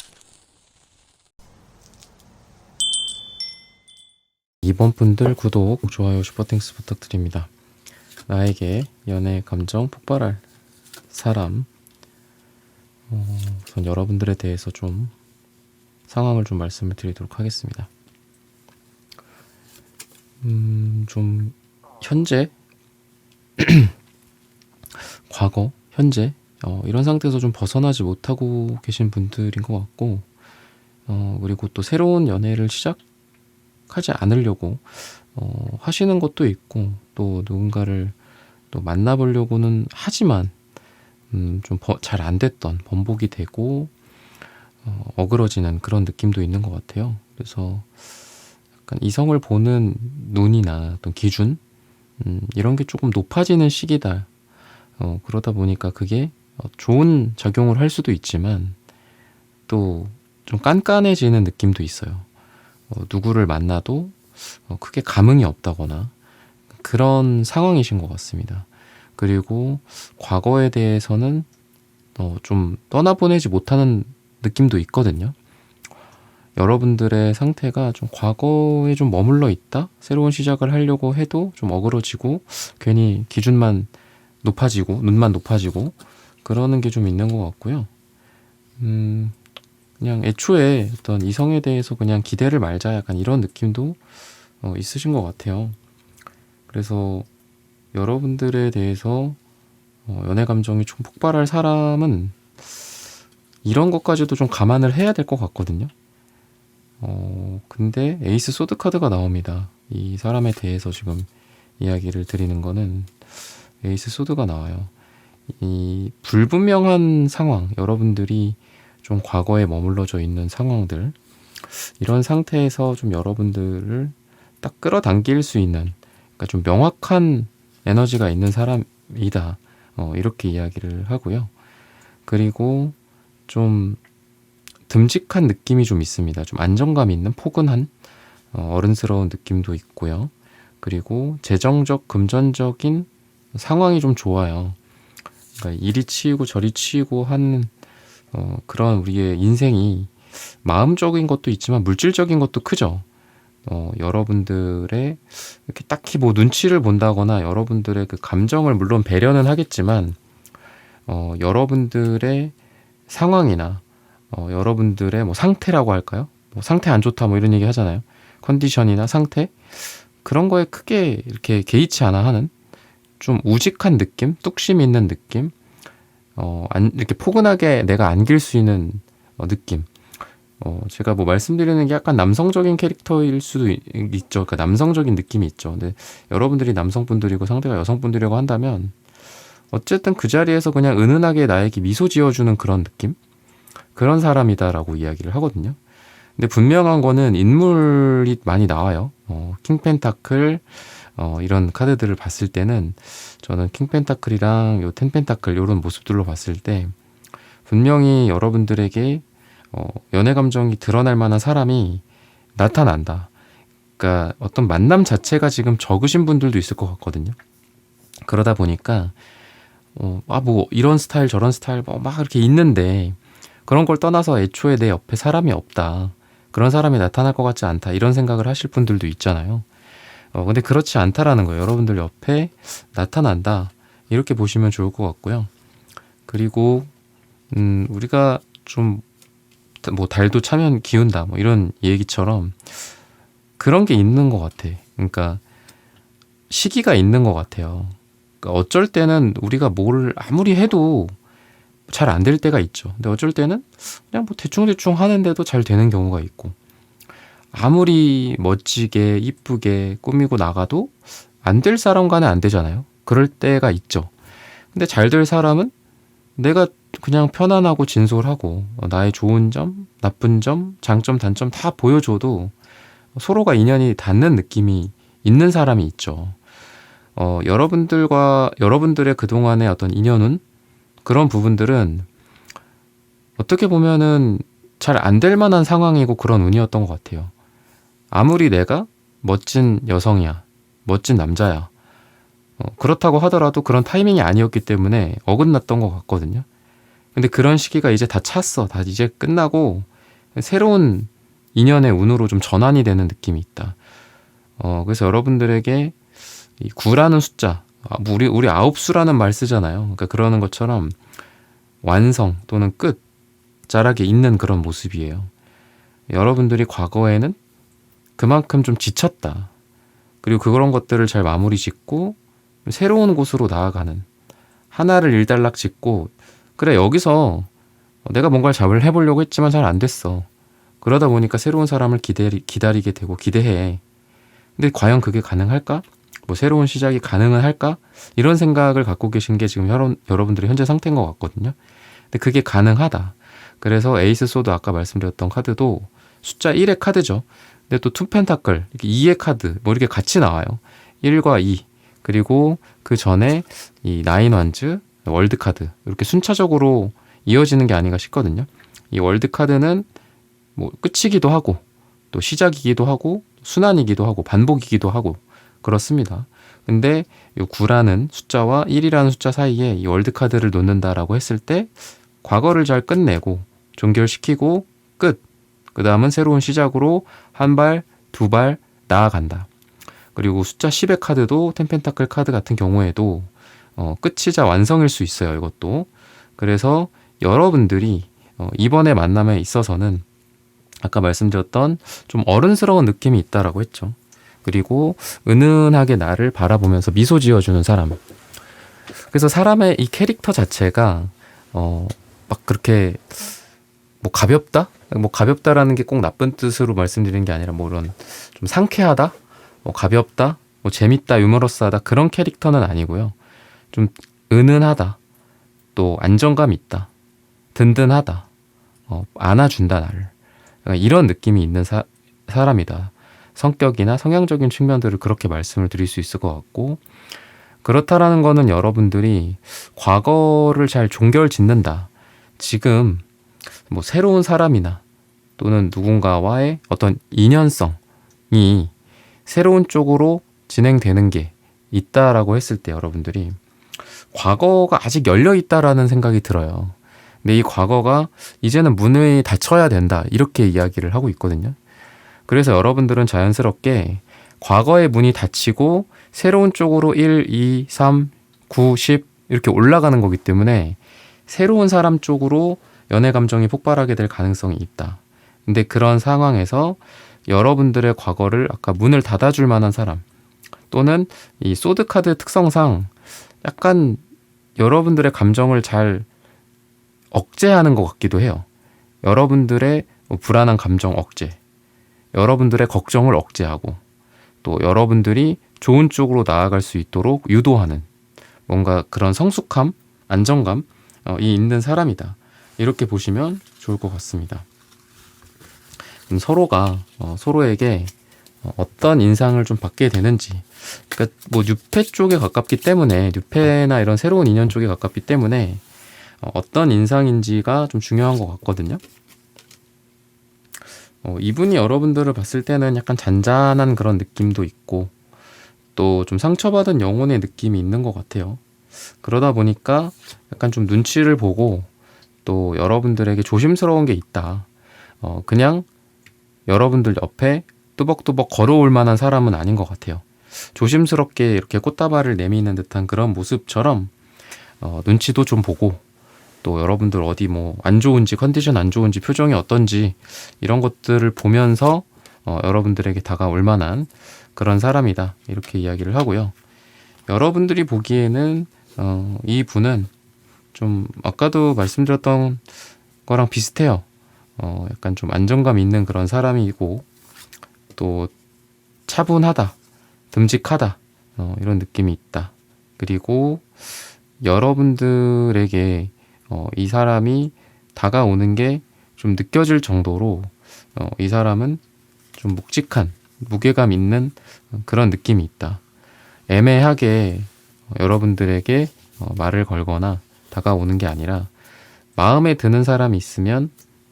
2번 분들 구독, 좋아요, 슈퍼땡스 부탁드립니다. 나에게 연애 감정 폭발할 사람, 우선 여러분들에 대해서 좀 상황을 좀 말씀을 드리도록 하겠습니다. 좀 현재, 과거, 현재 이런 상태에서 좀 벗어나지 못하고 계신 분들인 것 같고, 그리고 또 새로운 연애를 시작하지 않으려고 하시는 것도 있고, 또 누군가를 또 만나보려고는 하지만 좀 잘 안 됐던, 번복이 되고 어그러지는 그런 느낌도 있는 것 같아요. 그래서 약간 이성을 보는 눈이나 어떤 기준 이런 게 조금 높아지는 시기다. 그러다 보니까 그게 좋은 작용을 할 수도 있지만 또 좀 깐깐해지는 느낌도 있어요. 누구를 만나도 크게 감흥이 없다거나 그런 상황이신 것 같습니다. 그리고 과거에 대해서는 좀 떠나보내지 못하는 느낌도 있거든요. 여러분들의 상태가 좀 과거에 좀 머물러 있다? 새로운 시작을 하려고 해도 좀 어그러지고 괜히 기준만 높아지고 눈만 높아지고 그러는 게 좀 있는 것 같고요. 그냥 애초에 어떤 이성에 대해서 그냥 기대를 말자 약간 이런 느낌도 있으신 것 같아요. 그래서 여러분들에 대해서 연애 감정이 좀 폭발할 사람은 이런 것까지도 좀 감안을 해야 될 것 같거든요. 근데 에이스 소드 카드가 나옵니다. 이 사람에 대해서 지금 이야기를 드리는 거는 에이스 소드가 나와요. 이 불분명한 상황, 여러분들이 좀 과거에 머물러져 있는 상황들, 이런 상태에서 좀 여러분들을 딱 끌어당길 수 있는, 그러니까 좀 명확한 에너지가 있는 사람이다. 이렇게 이야기를 하고요. 그리고 좀 듬직한 느낌이 좀 있습니다. 좀 안정감 있는 포근한 어른스러운 느낌도 있고요. 그리고 재정적, 금전적인 상황이 좀 좋아요. 그러니까 이리 치이고 저리 치이고 하는 그런 우리의 인생이 마음적인 것도 있지만 물질적인 것도 크죠. 여러분들의 이렇게 딱히 뭐 눈치를 본다거나 여러분들의 그 감정을 물론 배려는 하겠지만 여러분들의 상황이나 여러분들의 뭐 상태라고 할까요? 뭐 상태 안 좋다 뭐 이런 얘기 하잖아요. 컨디션이나 상태 그런 거에 크게 이렇게 개의치 않아 하는 좀 우직한 느낌, 뚝심 있는 느낌, 이렇게 포근하게 내가 안길 수 있는 느낌. 제가 뭐 말씀드리는 게 약간 남성적인 캐릭터일 수도 있죠. 그러니까 남성적인 느낌이 있죠. 근데 여러분들이 남성분들이고 상대가 여성분들이라고 한다면 어쨌든 그 자리에서 그냥 은은하게 나에게 미소 지어주는 그런 느낌? 그런 사람이다라고 이야기를 하거든요. 근데 분명한 거는 인물이 많이 나와요. 킹펜타클, 이런 카드들을 봤을 때는 저는 킹펜타클이랑 요 텐펜타클 요런 모습들로 봤을 때 분명히 여러분들에게 연애 감정이 드러날 만한 사람이 나타난다. 그러니까 어떤 만남 자체가 지금 적으신 분들도 있을 것 같거든요. 그러다 보니까 뭐 이런 스타일 저런 스타일 뭐 막 이렇게 있는데 그런 걸 떠나서 애초에 내 옆에 사람이 없다. 그런 사람이 나타날 것 같지 않다. 이런 생각을 하실 분들도 있잖아요. 근데 그렇지 않다라는 거예요. 여러분들 옆에 나타난다. 이렇게 보시면 좋을 것 같고요. 그리고 우리가 좀 뭐 달도 차면 기운다 뭐 이런 얘기처럼 그런 게 있는 것 같아. 그러니까 시기가 있는 것 같아요. 그러니까 어쩔 때는 우리가 뭘 아무리 해도 잘 안 될 때가 있죠. 근데 어쩔 때는 그냥 뭐 대충대충 하는데도 잘 되는 경우가 있고, 아무리 멋지게 이쁘게 꾸미고 나가도 안 될 사람과는 안 되잖아요. 그럴 때가 있죠. 근데 잘 될 사람은 내가 그냥 편안하고 진솔하고 나의 좋은 점, 나쁜 점, 장점, 단점 다 보여줘도 서로가 인연이 닿는 느낌이 있는 사람이 있죠. 여러분들의 그동안의 어떤 인연은, 그런 부분들은 어떻게 보면은 잘 안 될 만한 상황이고 그런 운이었던 것 같아요. 아무리 내가 멋진 여성이야, 멋진 남자야, 그렇다고 하더라도 그런 타이밍이 아니었기 때문에 어긋났던 것 같거든요. 근데 그런 시기가 이제 다 찼어. 다 이제 끝나고 새로운 인연의 운으로 좀 전환이 되는 느낌이 있다. 그래서 여러분들에게 이 9라는 숫자, 우리 9수라는 말 쓰잖아요. 그러니까 그러는 것처럼 완성 또는 끝 자락에 있는 그런 모습이에요. 여러분들이 과거에는 그만큼 좀 지쳤다. 그리고 그런 것들을 잘 마무리 짓고 새로운 곳으로 나아가는, 하나를 일단락 짓고, 그래 여기서 내가 뭔가를 잘 해보려고 했지만 잘 안 됐어. 그러다 보니까 새로운 사람을 기다리게 되고 기대해. 근데 과연 그게 가능할까? 뭐 새로운 시작이 가능은 할까? 이런 생각을 갖고 계신 게 지금 여러분들의 현재 상태인 것 같거든요. 근데 그게 가능하다. 그래서 에이스 소드, 아까 말씀드렸던 카드도 숫자 1의 카드죠. 근데 또 투 펜타클, 2의 카드 뭐 이렇게 같이 나와요. 1과 2, 그리고 그 전에 이 나인 완즈, 월드 카드, 이렇게 순차적으로 이어지는 게 아닌가 싶거든요. 이 월드 카드는 뭐 끝이기도 하고 또 시작이기도 하고 순환이기도 하고 반복이기도 하고 그렇습니다. 근데 이 9라는 숫자와 1이라는 숫자 사이에 이 월드 카드를 놓는다라고 했을 때 과거를 잘 끝내고 종결시키고 끝. 그 다음은 새로운 시작으로 한 발, 두 발 나아간다. 그리고 숫자 10의 카드도 텐펜타클 카드 같은 경우에도 끝이자 완성일 수 있어요. 이것도. 그래서 여러분들이 이번의 만남에 있어서는 아까 말씀드렸던 좀 어른스러운 느낌이 있다라고 했죠. 그리고 은은하게 나를 바라보면서 미소 지어주는 사람. 그래서 사람의 이 캐릭터 자체가 막 그렇게 뭐 가볍다? 뭐 가볍다라는 게 꼭 나쁜 뜻으로 말씀드리는 게 아니라 뭐 이런 좀 상쾌하다? 뭐 가볍다? 뭐 재밌다, 유머러스하다, 그런 캐릭터는 아니고요. 좀 은은하다, 또 안정감 있다, 든든하다, 안아준다 나를. 이런 느낌이 있는 사람이다. 성격이나 성향적인 측면들을 그렇게 말씀을 드릴 수 있을 것 같고, 그렇다라는 거는 여러분들이 과거를 잘 종결 짓는다. 지금 뭐 새로운 사람이나 또는 누군가와의 어떤 인연성이 새로운 쪽으로 진행되는 게 있다라고 했을 때 여러분들이 과거가 아직 열려 있다라는 생각이 들어요. 근데 이 과거가 이제는 문이 닫혀야 된다, 이렇게 이야기를 하고 있거든요. 그래서 여러분들은 자연스럽게 과거의 문이 닫히고 새로운 쪽으로 1, 2, 3, 9, 10 이렇게 올라가는 거기 때문에 새로운 사람 쪽으로 연애 감정이 폭발하게 될 가능성이 있다. 근데 그런 상황에서 여러분들의 과거를 아까 문을 닫아줄 만한 사람, 또는 이 소드 카드 특성상 약간 여러분들의 감정을 잘 억제하는 것 같기도 해요. 여러분들의 불안한 감정 억제, 여러분들의 걱정을 억제하고, 또 여러분들이 좋은 쪽으로 나아갈 수 있도록 유도하는 뭔가 그런 성숙함, 안정감이 있는 사람이다. 이렇게 보시면 좋을 것 같습니다. 서로가 서로에게 어떤 인상을 좀 받게 되는지, 그러니까 뭐 뉴페 쪽에 가깝기 때문에, 뉴페나 이런 새로운 인연 쪽에 가깝기 때문에 어떤 인상인지가 좀 중요한 것 같거든요. 이분이 여러분들을 봤을 때는 약간 잔잔한 그런 느낌도 있고, 또 좀 상처받은 영혼의 느낌이 있는 것 같아요. 그러다 보니까 약간 좀 눈치를 보고 또 여러분들에게 조심스러운 게 있다. 그냥 여러분들 옆에 뚜벅뚜벅 걸어올 만한 사람은 아닌 것 같아요. 조심스럽게 이렇게 꽃다발을 내미는 듯한 그런 모습처럼 눈치도 좀 보고, 또 여러분들 어디 뭐 안 좋은지, 컨디션 안 좋은지, 표정이 어떤지 이런 것들을 보면서 여러분들에게 다가올 만한 그런 사람이다, 이렇게 이야기를 하고요. 여러분들이 보기에는 이 분은 좀 아까도 말씀드렸던 거랑 비슷해요. 약간 좀 안정감 있는 그런 사람이고, 또 차분하다, 듬직하다, 이런 느낌이 있다. 그리고 여러분들에게 이 사람이 다가오는 게 좀 느껴질 정도로 이 사람은 좀 묵직한, 무게감 있는 그런 느낌이 있다. 애매하게 여러분들에게 말을 걸거나 다가오는 게 아니라 마음에 드는 사람이 있으면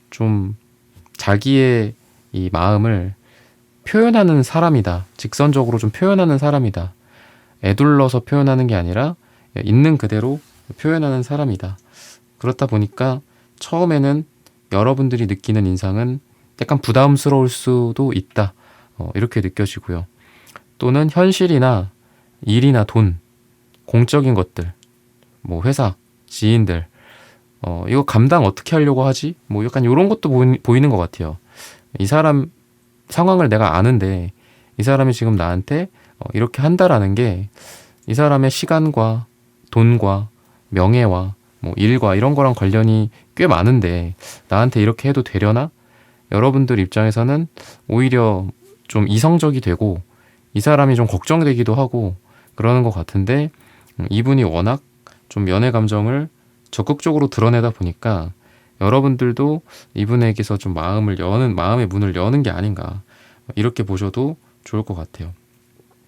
좀 자기의 이 마음을 표현하는 사람이다. 직선적으로 좀 표현하는 사람이다. 애둘러서 표현하는 게 아니라 있는 그대로 표현하는 사람이다. 그렇다 보니까 처음에는 여러분들이 느끼는 인상은 약간 부담스러울 수도 있다. 이렇게 느껴지고요. 또는 현실이나 일이나 돈, 공적인 것들, 뭐 회사, 지인들, 이거 감당 어떻게 하려고 하지? 뭐 약간 이런 것도 보이는 것 같아요. 이 사람 상황을 내가 아는데 이 사람이 지금 나한테 이렇게 한다라는 게 이 사람의 시간과 돈과 명예와 뭐 일과 이런 거랑 관련이 꽤 많은데 나한테 이렇게 해도 되려나? 여러분들 입장에서는 오히려 좀 이성적이 되고 이 사람이 좀 걱정되기도 하고 그러는 것 같은데, 이분이 워낙 좀 연애 감정을 적극적으로 드러내다 보니까 여러분들도 이분에게서 좀 마음의 문을 여는 게 아닌가, 이렇게 보셔도 좋을 것 같아요.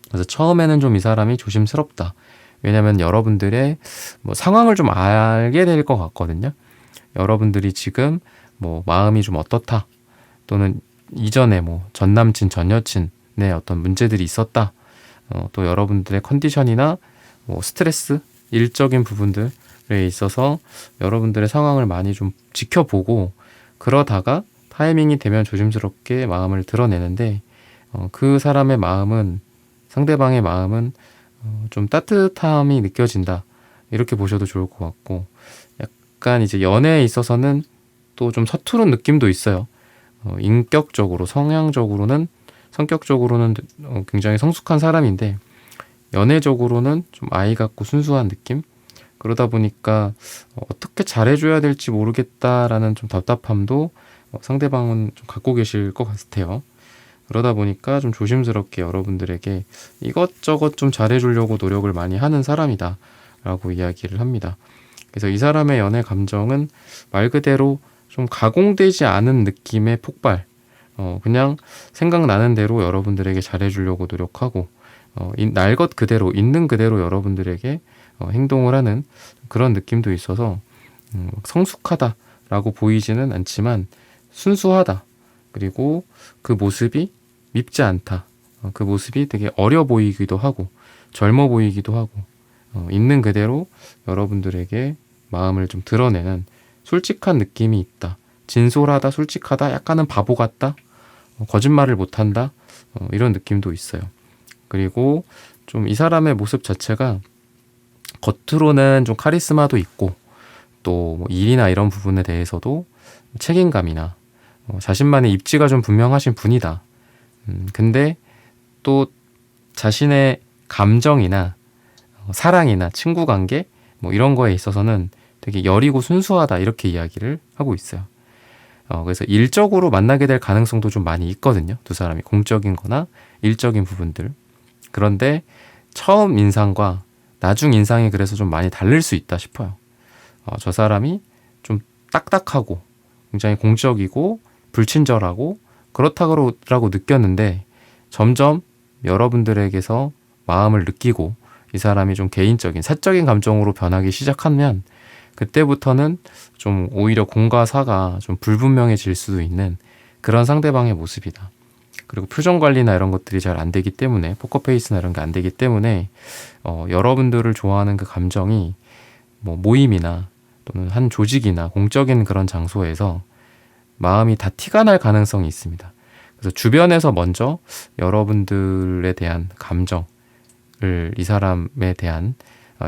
그래서 처음에는 좀 이 사람이 조심스럽다. 왜냐면 여러분들의 뭐 상황을 좀 알게 될 것 같거든요. 여러분들이 지금 뭐 마음이 좀 어떻다, 또는 이전에 뭐 전 남친, 전 여친의 어떤 문제들이 있었다, 또 여러분들의 컨디션이나 뭐 스트레스, 일적인 부분들에 있어서 여러분들의 상황을 많이 좀 지켜보고 그러다가 타이밍이 되면 조심스럽게 마음을 드러내는데, 그 사람의 마음은, 상대방의 마음은 좀 따뜻함이 느껴진다, 이렇게 보셔도 좋을 것 같고, 약간 이제 연애에 있어서는 또 좀 서투른 느낌도 있어요. 인격적으로, 성격적으로는 굉장히 성숙한 사람인데 연애적으로는 좀 아이 같고 순수한 느낌? 그러다 보니까 어떻게 잘해줘야 될지 모르겠다라는 좀 답답함도 상대방은 좀 갖고 계실 것 같아요. 그러다 보니까 좀 조심스럽게 여러분들에게 이것저것 좀 잘해주려고 노력을 많이 하는 사람이다 라고 이야기를 합니다. 그래서 이 사람의 연애 감정은 말 그대로 좀 가공되지 않은 느낌의 폭발, 그냥 생각나는 대로 여러분들에게 잘해주려고 노력하고 날 것 그대로, 있는 그대로 여러분들에게 행동을 하는 그런 느낌도 있어서 성숙하다라고 보이지는 않지만 순수하다, 그리고 그 모습이 밉지 않다, 그 모습이 되게 어려 보이기도 하고 젊어 보이기도 하고 있는 그대로 여러분들에게 마음을 좀 드러내는 솔직한 느낌이 있다. 진솔하다, 솔직하다, 약간은 바보 같다, 거짓말을 못한다, 이런 느낌도 있어요. 그리고 좀 이 사람의 모습 자체가 겉으로는 좀 카리스마도 있고 또 뭐 일이나 이런 부분에 대해서도 책임감이나 자신만의 입지가 좀 분명하신 분이다. 근데 또 자신의 감정이나 사랑이나 친구 관계 뭐 이런 거에 있어서는 되게 여리고 순수하다, 이렇게 이야기를 하고 있어요. 그래서 일적으로 만나게 될 가능성도 좀 많이 있거든요. 두 사람이 공적인 거나 일적인 부분들. 그런데 처음 인상과 나중 인상이 그래서 좀 많이 다를 수 있다 싶어요. 저 사람이 좀 딱딱하고 굉장히 공적이고 불친절하고 그렇다고 느꼈는데 점점 여러분들에게서 마음을 느끼고 이 사람이 좀 개인적인, 사적인 감정으로 변하기 시작하면 그때부터는 좀 오히려 공과 사가 좀 불분명해질 수도 있는 그런 상대방의 모습이다. 그리고 표정 관리나 이런 것들이 잘 안 되기 때문에, 포커페이스나 이런 게 안 되기 때문에 여러분들을 좋아하는 그 감정이 뭐 모임이나 또는 한 조직이나 공적인 그런 장소에서 마음이 다 티가 날 가능성이 있습니다. 그래서 주변에서 먼저 여러분들에 대한 감정을, 이 사람에 대한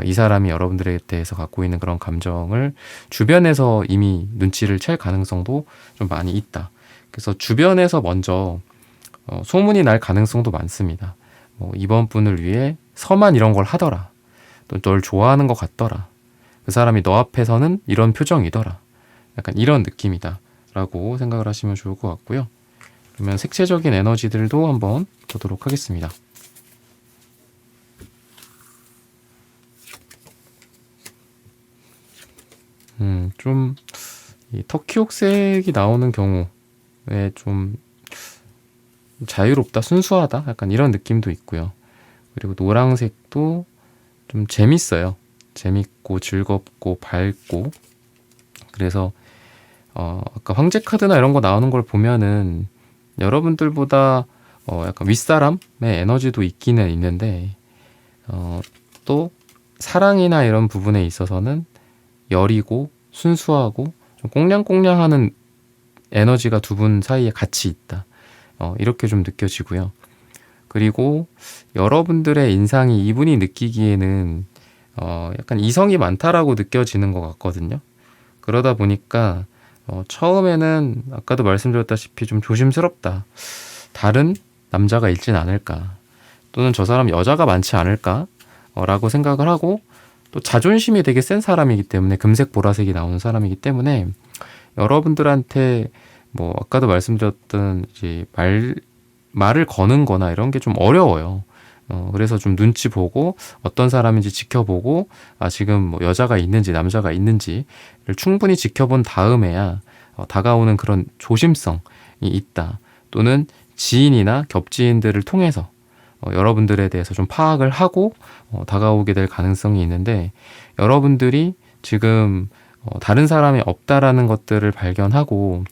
이 사람이 여러분들에 대해서 갖고 있는 그런 감정을 주변에서 이미 눈치를 챌 가능성도 좀 많이 있다. 그래서 주변에서 먼저 소문이 날 가능성도 많습니다. 이번 분을 위해 서만 이런 걸 하더라. 또 널 좋아하는 것 같더라. 그 사람이 너 앞에서는 이런 표정이더라. 약간 이런 느낌이다 라고 생각을 하시면 좋을 것 같고요. 그러면 색채적인 에너지들도 한번 보도록 하겠습니다. 좀 이 터키옥색이 나오는 경우에 좀 자유롭다, 순수하다 약간 이런 느낌도 있고요. 그리고 노란색도 좀 재밌어요. 재밌고 즐겁고 밝고. 그래서 아까 황제 카드나 이런 거 나오는 걸 보면은 여러분들보다 약간 윗사람의 에너지도 있기는 있는데 또 사랑이나 이런 부분에 있어서는 여리고 순수하고 좀 꽁냥꽁냥하는 에너지가 두 분 사이에 같이 있다. 이렇게 좀 느껴지고요. 그리고 여러분들의 인상이 이분이 느끼기에는 약간 이성이 많다라고 느껴지는 것 같거든요. 그러다 보니까 처음에는 아까도 말씀드렸다시피 좀 조심스럽다. 다른 남자가 있진 않을까. 또는 저 사람 여자가 많지 않을까? 라고 생각을 하고 또 자존심이 되게 센 사람이기 때문에 금색 보라색이 나오는 사람이기 때문에 여러분들한테 뭐 아까도 말씀드렸던 이제 말을 거는 거나 이런 게 좀 어려워요. 그래서 좀 눈치 보고 어떤 사람인지 지켜보고 지금 뭐 여자가 있는지 남자가 있는지를 충분히 지켜본 다음에야 다가오는 그런 조심성이 있다. 또는 지인이나 겹지인들을 통해서 여러분들에 대해서 좀 파악을 하고 다가오게 될 가능성이 있는데 여러분들이 지금 다른 사람이 없다라는 것들을 발견하고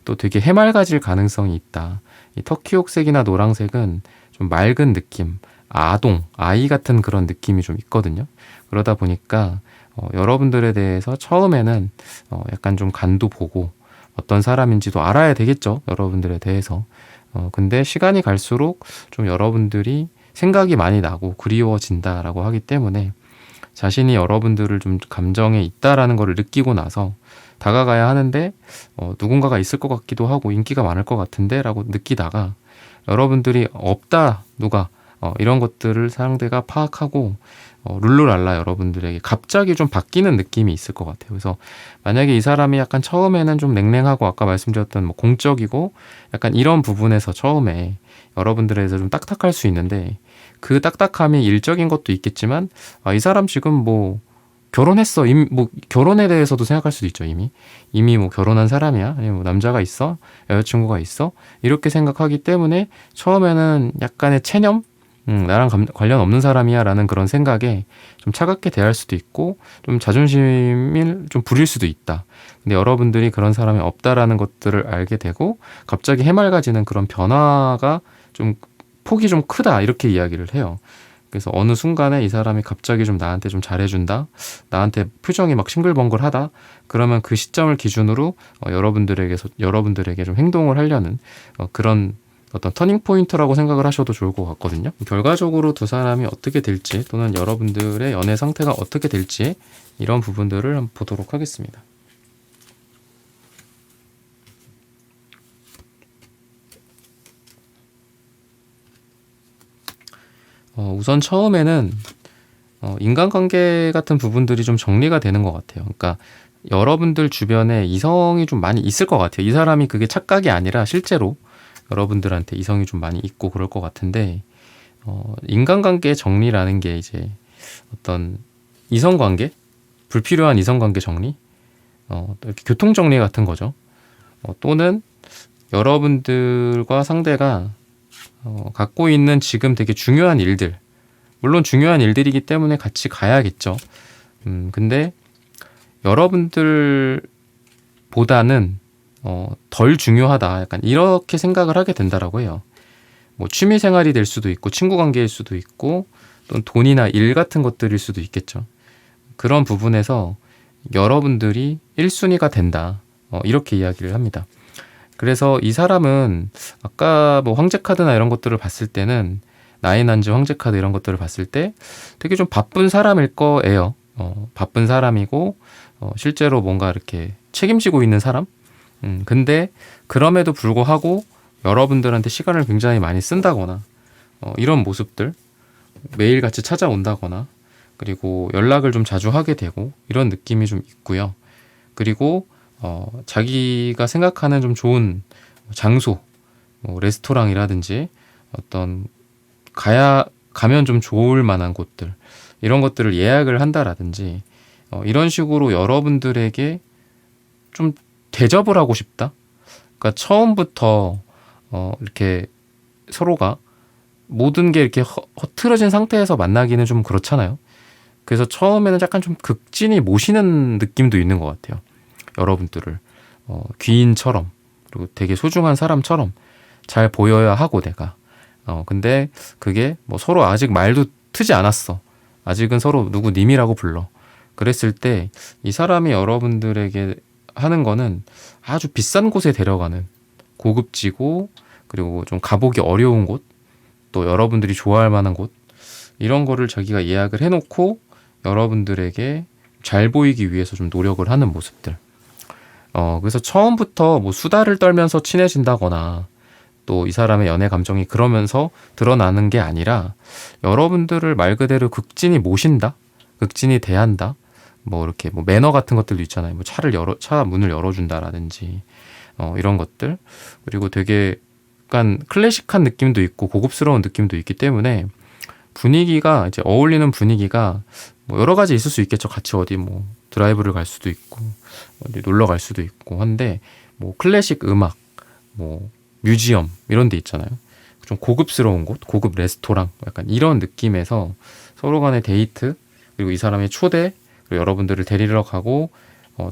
또 되게 해맑아질 가능성이 있다. 이 터키옥색이나 노란색은 좀 맑은 느낌, 아이 같은 그런 느낌이 좀 있거든요. 그러다 보니까 여러분들에 대해서 처음에는 약간 좀 간도 보고 어떤 사람인지도 알아야 되겠죠. 여러분들에 대해서. 근데 시간이 갈수록 좀 여러분들이 생각이 많이 나고 그리워진다라고 하기 때문에 자신이 여러분들을 좀 감정에 있다라는 것을 느끼고 나서 다가가야 하는데 누군가가 있을 것 같기도 하고 인기가 많을 것 같은데 라고 느끼다가 여러분들이 없다 누가 이런 것들을 상대가 파악하고 룰루랄라 여러분들에게 갑자기 좀 바뀌는 느낌이 있을 것 같아요. 그래서 만약에 이 사람이 약간 처음에는 좀 냉랭하고 아까 말씀드렸던 뭐 공적이고 약간 이런 부분에서 처음에 여러분들에서 좀 딱딱할 수 있는데 그 딱딱함이 일적인 것도 있겠지만 이 사람 지금 뭐 결혼했어. 이미 뭐 결혼에 대해서도 생각할 수도 있죠. 이미 뭐 결혼한 사람이야. 아니면 뭐 남자가 있어, 여자친구가 있어. 이렇게 생각하기 때문에 처음에는 약간의 체념, 나랑 관련 없는 사람이야라는 그런 생각에 좀 차갑게 대할 수도 있고 좀 자존심을 좀 부릴 수도 있다. 근데 여러분들이 그런 사람이 없다라는 것들을 알게 되고 갑자기 해맑아지는 그런 변화가 좀 폭이 좀 크다 이렇게 이야기를 해요. 그래서 어느 순간에 이 사람이 갑자기 좀 나한테 좀 잘해준다. 나한테 표정이 막 싱글벙글하다. 그러면 그 시점을 기준으로 여러분들에게 좀 행동을 하려는 그런 어떤 터닝 포인트라고 생각을 하셔도 좋을 것 같거든요. 결과적으로 두 사람이 어떻게 될지 또는 여러분들의 연애 상태가 어떻게 될지 이런 부분들을 한번 보도록 하겠습니다. 우선 처음에는 인간관계 같은 부분들이 좀 정리가 되는 것 같아요. 그러니까 여러분들 주변에 이성이 좀 많이 있을 것 같아요. 이 사람이 그게 착각이 아니라 실제로 여러분들한테 이성이 좀 많이 있고 그럴 것 같은데 인간관계 정리라는 게 이제 어떤 이성관계, 불필요한 이성관계 정리, 이렇게 교통정리 같은 거죠. 또는 여러분들과 상대가 갖고 있는 지금 되게 중요한 일들, 물론 중요한 일들이기 때문에 같이 가야겠죠. 근데 여러분들보다는 덜 중요하다. 약간 이렇게 생각을 하게 된다라고 해요. 뭐 취미 생활이 될 수도 있고 친구 관계일 수도 있고 또는 돈이나 일 같은 것들일 수도 있겠죠. 그런 부분에서 여러분들이 1순위가 된다. 이렇게 이야기를 합니다. 그래서 이 사람은 아까 뭐 황제 카드나 이런 것들을 봤을 때는 나인한지 황제 카드 이런 것들을 봤을 때 되게 좀 바쁜 사람일 거예요. 바쁜 사람이고 실제로 뭔가 이렇게 책임지고 있는 사람? 근데 그럼에도 불구하고 여러분들한테 시간을 굉장히 많이 쓴다거나 이런 모습들 매일같이 찾아온다거나 그리고 연락을 좀 자주 하게 되고 이런 느낌이 좀 있고요. 그리고 자기가 생각하는 좀 좋은 장소, 뭐 레스토랑이라든지 어떤 가면 좀 좋을 만한 곳들 이런 것들을 예약을 한다라든지 이런 식으로 여러분들에게 좀 대접을 하고 싶다. 그러니까 처음부터 이렇게 서로가 모든 게 이렇게 흐트러진 상태에서 만나기는 좀 그렇잖아요. 그래서 처음에는 약간 좀 극진히 모시는 느낌도 있는 것 같아요. 여러분들을 귀인처럼 그리고 되게 소중한 사람처럼 잘 보여야 하고 내가 근데 그게 뭐 서로 아직 말도 트지 않았어. 아직은 서로 누구 님이라고 불러. 그랬을 때 이 사람이 여러분들에게 하는 거는 아주 비싼 곳에 데려가는 고급지고 그리고 좀 가보기 어려운 곳, 또 여러분들이 좋아할 만한 곳 이런 거를 자기가 예약을 해놓고 여러분들에게 잘 보이기 위해서 좀 노력을 하는 모습들. 그래서 처음부터 뭐 수다를 떨면서 친해진다거나 또 이 사람의 연애 감정이 그러면서 드러나는 게 아니라 여러분들을 말 그대로 극진히 모신다, 극진히 대한다. 뭐 이렇게 뭐 매너 같은 것들도 있잖아요. 뭐 차 문을 열어준다라든지 이런 것들. 그리고 되게 약간 클래식한 느낌도 있고 고급스러운 느낌도 있기 때문에 분위기가 이제 어울리는 분위기가 뭐 여러 가지 있을 수 있겠죠. 같이 어디 뭐 드라이브를 갈 수도 있고 어디 놀러 갈 수도 있고 한데 뭐 클래식 음악, 뭐 뮤지엄 이런 데 있잖아요. 좀 고급스러운 곳, 고급 레스토랑 약간 이런 느낌에서 서로 간의 데이트 그리고 이 사람의 초대 그리고 여러분들을 데리러 가고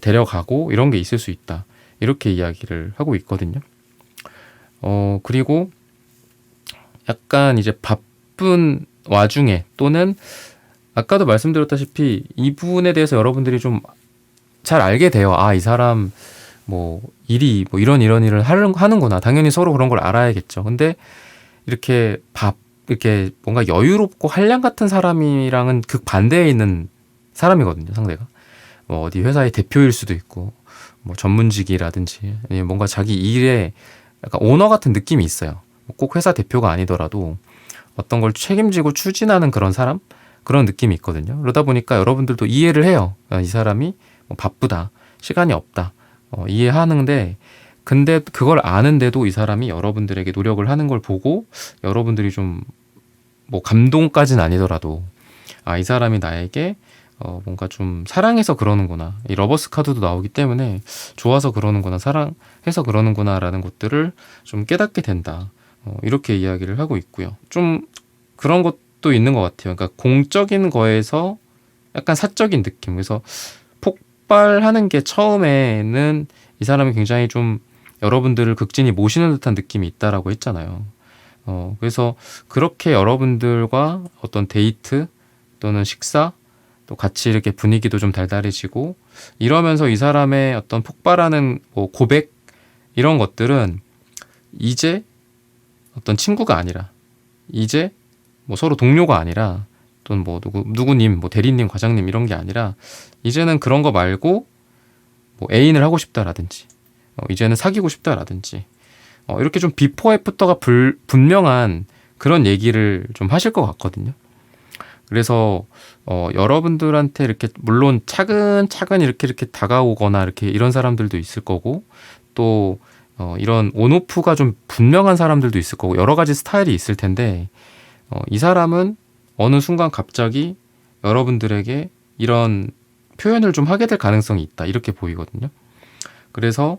데려가고 이런 게 있을 수 있다. 이렇게 이야기를 하고 있거든요. 그리고 약간 이제 바쁜 와중에 또는 아까도 말씀드렸다시피 이 부분에 대해서 여러분들이 좀 잘 알게 돼요. 아, 이 사람 뭐 일이 뭐 이런 일을 하는구나. 당연히 서로 그런 걸 알아야겠죠. 근데 이렇게 이렇게 뭔가 여유롭고 한량 같은 사람이랑은 극반대에 있는 사람이거든요, 상대가. 뭐 어디 회사의 대표일 수도 있고, 뭐 전문직이라든지, 아니면 뭔가 자기 일에 약간 오너 같은 느낌이 있어요. 꼭 회사 대표가 아니더라도 어떤 걸 책임지고 추진하는 그런 사람? 그런 느낌이 있거든요. 그러다 보니까 여러분들도 이해를 해요. 이 사람이 뭐 바쁘다, 시간이 없다, 이해하는데, 근데 그걸 아는데도 이 사람이 여러분들에게 노력을 하는 걸 보고 여러분들이 좀 뭐 감동까지는 아니더라도 이 사람이 나에게 뭔가 좀 사랑해서 그러는구나. 이 러버스 카드도 나오기 때문에 좋아서 그러는구나, 사랑해서 그러는구나라는 것들을 좀 깨닫게 된다. 이렇게 이야기를 하고 있고요. 좀 그런 것도 있는 것 같아요. 그러니까 공적인 거에서 약간 사적인 느낌. 그래서 폭발하는 게 처음에는 이 사람이 굉장히 좀 여러분들을 극진히 모시는 듯한 느낌이 있다라고 했잖아요. 그래서 그렇게 여러분들과 어떤 데이트 또는 식사 또 같이 이렇게 분위기도 좀 달달해지고 이러면서 이 사람의 어떤 폭발하는 뭐 고백 이런 것들은 이제 어떤 친구가 아니라 이제 뭐 서로 동료가 아니라 또는 뭐 누구님 뭐 대리님 과장님 이런 게 아니라 이제는 그런 거 말고 뭐 애인을 하고 싶다라든지 이제는 사귀고 싶다라든지 이렇게 좀 비포 애프터가 분명한 그런 얘기를 좀 하실 것 같거든요. 그래서 여러분들한테 이렇게 물론 차근차근 이렇게 다가오거나 이렇게 이런 사람들도 있을 거고 또 이런 온오프가 좀 분명한 사람들도 있을 거고 여러 가지 스타일이 있을 텐데 이 사람은 어느 순간 갑자기 여러분들에게 이런 표현을 좀 하게 될 가능성이 있다 이렇게 보이거든요. 그래서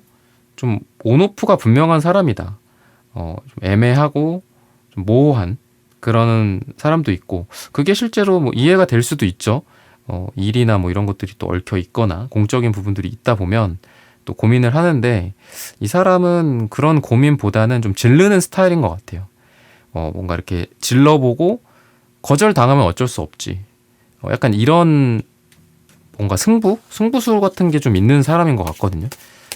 좀 온오프가 분명한 사람이다. 좀 애매하고 좀 모호한 그런 사람도 있고 그게 실제로 뭐 이해가 될 수도 있죠. 일이나 뭐 이런 것들이 또 얽혀 있거나 공적인 부분들이 있다 보면 또 고민을 하는데 이 사람은 그런 고민보다는 좀 질르는 스타일인 것 같아요. 뭔가 이렇게 질러보고 거절당하면 어쩔 수 없지. 약간 이런 뭔가 승부수 같은 게 좀 있는 사람인 것 같거든요.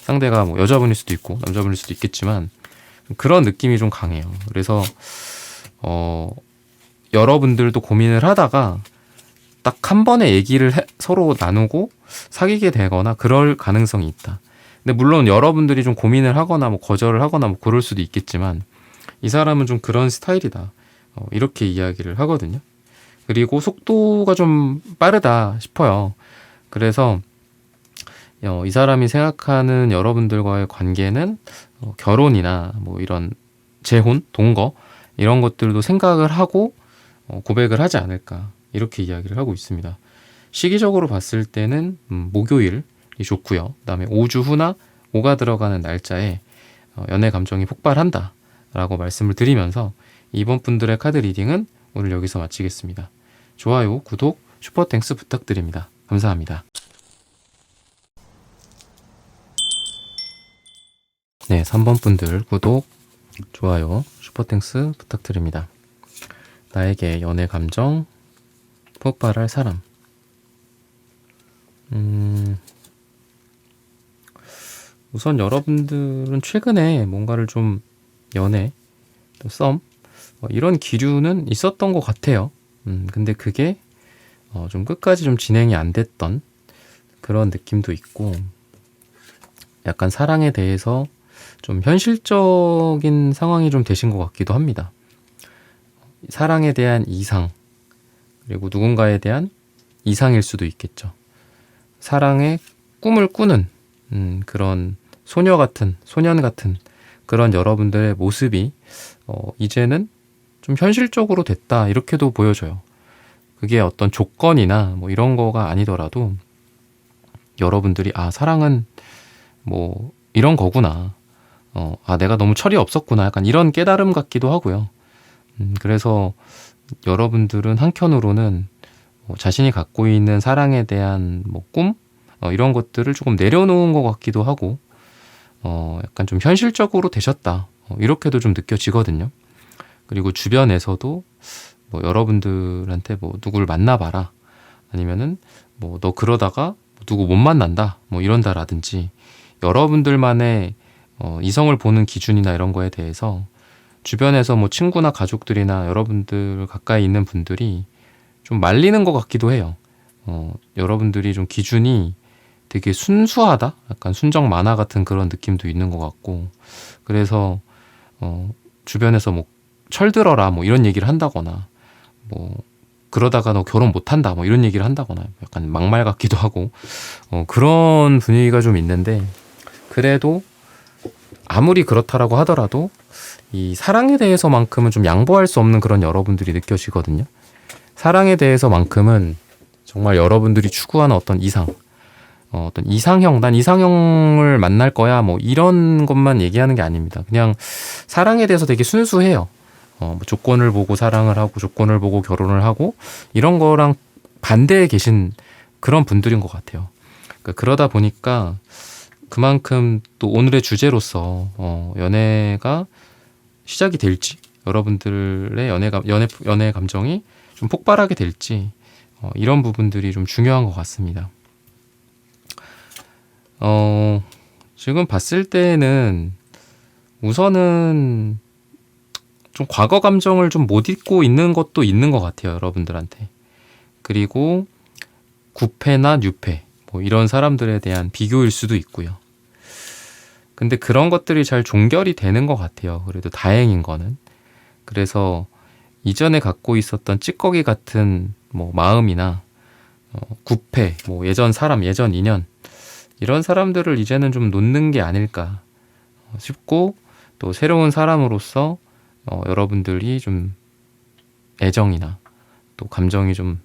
상대가 뭐 여자분일 수도 있고 남자분일 수도 있겠지만 그런 느낌이 좀 강해요. 그래서 여러분들도 고민을 하다가 딱 한 번에 얘기를 서로 나누고 사귀게 되거나 그럴 가능성이 있다. 근데 물론 여러분들이 좀 고민을 하거나 뭐 거절을 하거나 뭐 그럴 수도 있겠지만 이 사람은 좀 그런 스타일이다. 이렇게 이야기를 하거든요. 그리고 속도가 좀 빠르다 싶어요. 그래서 이 사람이 생각하는 여러분들과의 관계는 결혼이나 뭐 이런 재혼, 동거 이런 것들도 생각을 하고 고백을 하지 않을까 이렇게 이야기를 하고 있습니다. 시기적으로 봤을 때는 목요일이 좋고요. 그다음에 5주 후나 5가 들어가는 날짜에 연애 감정이 폭발한다 라고 말씀을 드리면서 이번 분들의 카드 리딩은 오늘 여기서 마치겠습니다. 좋아요, 구독, 슈퍼땡스 부탁드립니다. 감사합니다. 네, 3번 분들 구독, 좋아요, 슈퍼땡스 부탁드립니다. 나에게 연애 감정 폭발할 사람. 우선 여러분들은 최근에 뭔가를 좀 연애, 또 썸, 이런 기류는 있었던 것 같아요. 근데 그게 좀 끝까지 좀 진행이 안 됐던 그런 느낌도 있고, 약간 사랑에 대해서 좀 현실적인 상황이 좀 되신 것 같기도 합니다. 사랑에 대한 이상, 그리고 누군가에 대한 이상일 수도 있겠죠. 사랑의 꿈을 꾸는 그런 소녀 같은, 소년 같은 그런 여러분들의 모습이 이제는 좀 현실적으로 됐다 이렇게도 보여져요. 그게 어떤 조건이나 뭐 이런 거가 아니더라도 여러분들이 사랑은 뭐 이런 거구나, 내가 너무 철이 없었구나, 약간 이런 깨달음 같기도 하고요. 그래서 여러분들은 한켠으로는 자신이 갖고 있는 사랑에 대한 뭐 꿈, 이런 것들을 조금 내려놓은 것 같기도 하고, 약간 좀 현실적으로 되셨다, 이렇게도 좀 느껴지거든요. 그리고 주변에서도 뭐 여러분들한테 뭐 누구를 만나봐라, 아니면은 뭐 너 그러다가 누구 못 만난다, 뭐 이런다라든지, 여러분들만의 이성을 보는 기준이나 이런 거에 대해서 주변에서 뭐 친구나 가족들이나 여러분들 가까이 있는 분들이 좀 말리는 것 같기도 해요. 여러분들이 좀 기준이 되게 순수하다? 약간 순정 만화 같은 그런 느낌도 있는 것 같고, 그래서 주변에서 뭐 철들어라 뭐 이런 얘기를 한다거나, 뭐 그러다가 너 결혼 못한다 뭐 이런 얘기를 한다거나, 약간 막말 같기도 하고, 그런 분위기가 좀 있는데, 그래도 아무리 그렇다라고 하더라도 이 사랑에 대해서만큼은 좀 양보할 수 없는 그런 여러분들이 느껴지거든요. 사랑에 대해서만큼은 정말 여러분들이 추구하는 어떤 이상, 어떤 이상형, 난 이상형을 만날 거야, 뭐 이런 것만 얘기하는 게 아닙니다. 그냥 사랑에 대해서 되게 순수해요. 뭐 조건을 보고 사랑을 하고 조건을 보고 결혼을 하고 이런 거랑 반대에 계신 그런 분들인 것 같아요. 그러다 보니까 그만큼 또 오늘의 주제로서 연애가 시작이 될지, 여러분들의 연애 감정이 좀 폭발하게 될지, 이런 부분들이 좀 중요한 것 같습니다. 지금 봤을 때는 우선은 좀 과거 감정을 좀 못 잊고 있는 것도 있는 것 같아요, 여러분들한테. 그리고 구패나 뉴패, 뭐 이런 사람들에 대한 비교일 수도 있고요. 근데 그런 것들이 잘 종결이 되는 것 같아요. 그래도 다행인 거는. 그래서 이전에 갖고 있었던 찌꺼기 같은 뭐 마음이나 구패, 뭐 예전 사람, 예전 인연, 이런 사람들을 이제는 좀 놓는 게 아닐까 싶고, 또 새로운 사람으로서 여러분들이 좀 애정이나 또 감정이 좀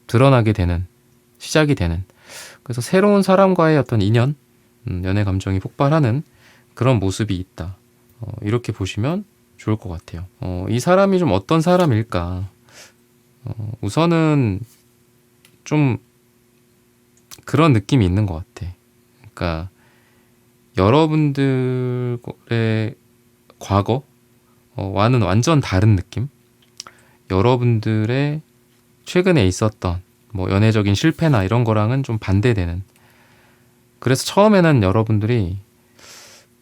드러나게 되는, 시작이 되는, 그래서 새로운 사람과의 어떤 인연, 연애 감정이 폭발하는 그런 모습이 있다, 이렇게 보시면 좋을 것 같아요. 이 사람이 좀 어떤 사람일까? 우선은 좀 그런 느낌이 있는 것 같아. 그러니까 여러분들의 과거와는 완전 다른 느낌? 여러분들의 최근에 있었던 뭐 연애적인 실패나 이런 거랑은 좀 반대되는. 그래서 처음에는 여러분들이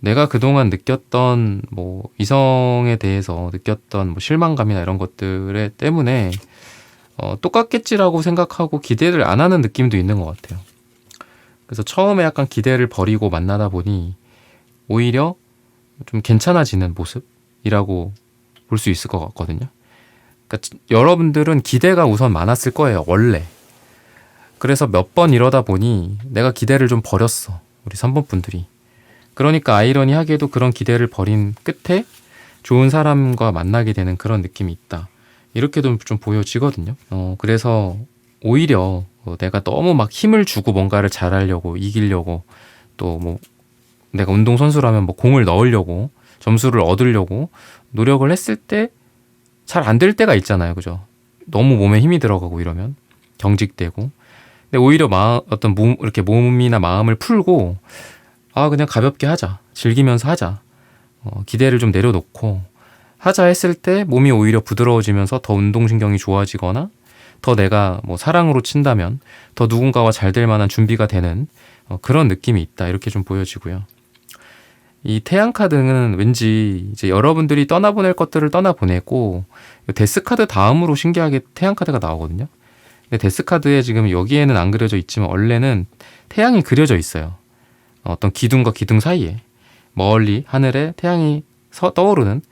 내가 그동안 느꼈던 뭐 이성에 대해서 느꼈던 뭐 실망감이나 이런 것들 때문에 똑같겠지라고 생각하고 기대를 안 하는 느낌도 있는 것 같아요. 그래서 처음에 약간 기대를 버리고 만나다 보니 오히려 좀 괜찮아지는 모습이라고 볼 수 있을 것 같거든요. 그러니까 여러분들은 기대가 우선 많았을 거예요, 원래. 그래서 몇 번 이러다 보니 내가 기대를 좀 버렸어, 우리 3번 분들이. 그러니까 아이러니하게도 그런 기대를 버린 끝에 좋은 사람과 만나게 되는 그런 느낌이 있다. 이렇게도 좀 보여지거든요. 그래서 오히려 내가 너무 막 힘을 주고 뭔가를 잘하려고, 이기려고, 또 뭐 내가 운동선수라면 뭐 공을 넣으려고, 점수를 얻으려고 노력을 했을 때 잘 안 될 때가 있잖아요. 그죠? 너무 몸에 힘이 들어가고 이러면 경직되고. 근데 오히려 어떤 이렇게 몸이나 마음을 풀고, 그냥 가볍게 하자. 즐기면서 하자. 기대를 좀 내려놓고 하자 했을 때 몸이 오히려 부드러워지면서 더 운동신경이 좋아지거나, 더 내가 뭐 사랑으로 친다면 더 누군가와 잘 될 만한 준비가 되는 그런 느낌이 있다. 이렇게 좀 보여지고요. 이 태양카드는 왠지 이제 여러분들이 떠나보낼 것들을 떠나보내고, 데스카드 다음으로 신기하게 태양카드가 나오거든요. 근데 데스카드에 지금 여기에는 안 그려져 있지만 원래는 태양이 그려져 있어요. 어떤 기둥과 기둥 사이에 멀리 하늘에 태양이 떠오르는,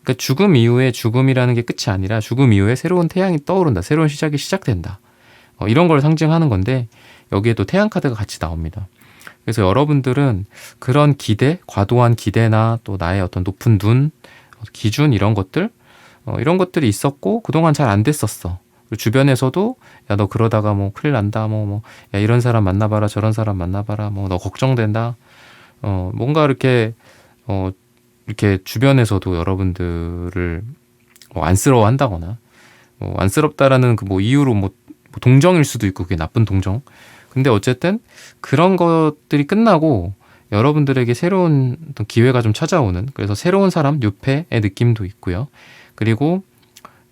그러니까 죽음 이후에 죽음이라는 게 끝이 아니라 죽음 이후에 새로운 태양이 떠오른다. 새로운 시작이 시작된다. 이런 걸 상징하는 건데 여기에 또 태양 카드가 같이 나옵니다. 그래서 여러분들은 그런 기대, 과도한 기대나 또 나의 어떤 높은 눈, 기준 이런 것들이 있었고 그동안 잘 안 됐었어. 주변에서도 야, 너 그러다가 뭐 큰일 난다. 야, 이런 사람 만나봐라. 저런 사람 만나봐라. 너 걱정된다. 뭔가 이렇게 주변에서도 여러분들을 안쓰러워한다거나, 안쓰럽다라는 그 이유로 동정일 수도 있고, 그게 나쁜 동정. 근데 어쨌든 그런 것들이 끝나고 여러분들에게 새로운 어떤 기회가 좀 찾아오는, 그래서 새로운 사람, 뉴페의 느낌도 있고요. 그리고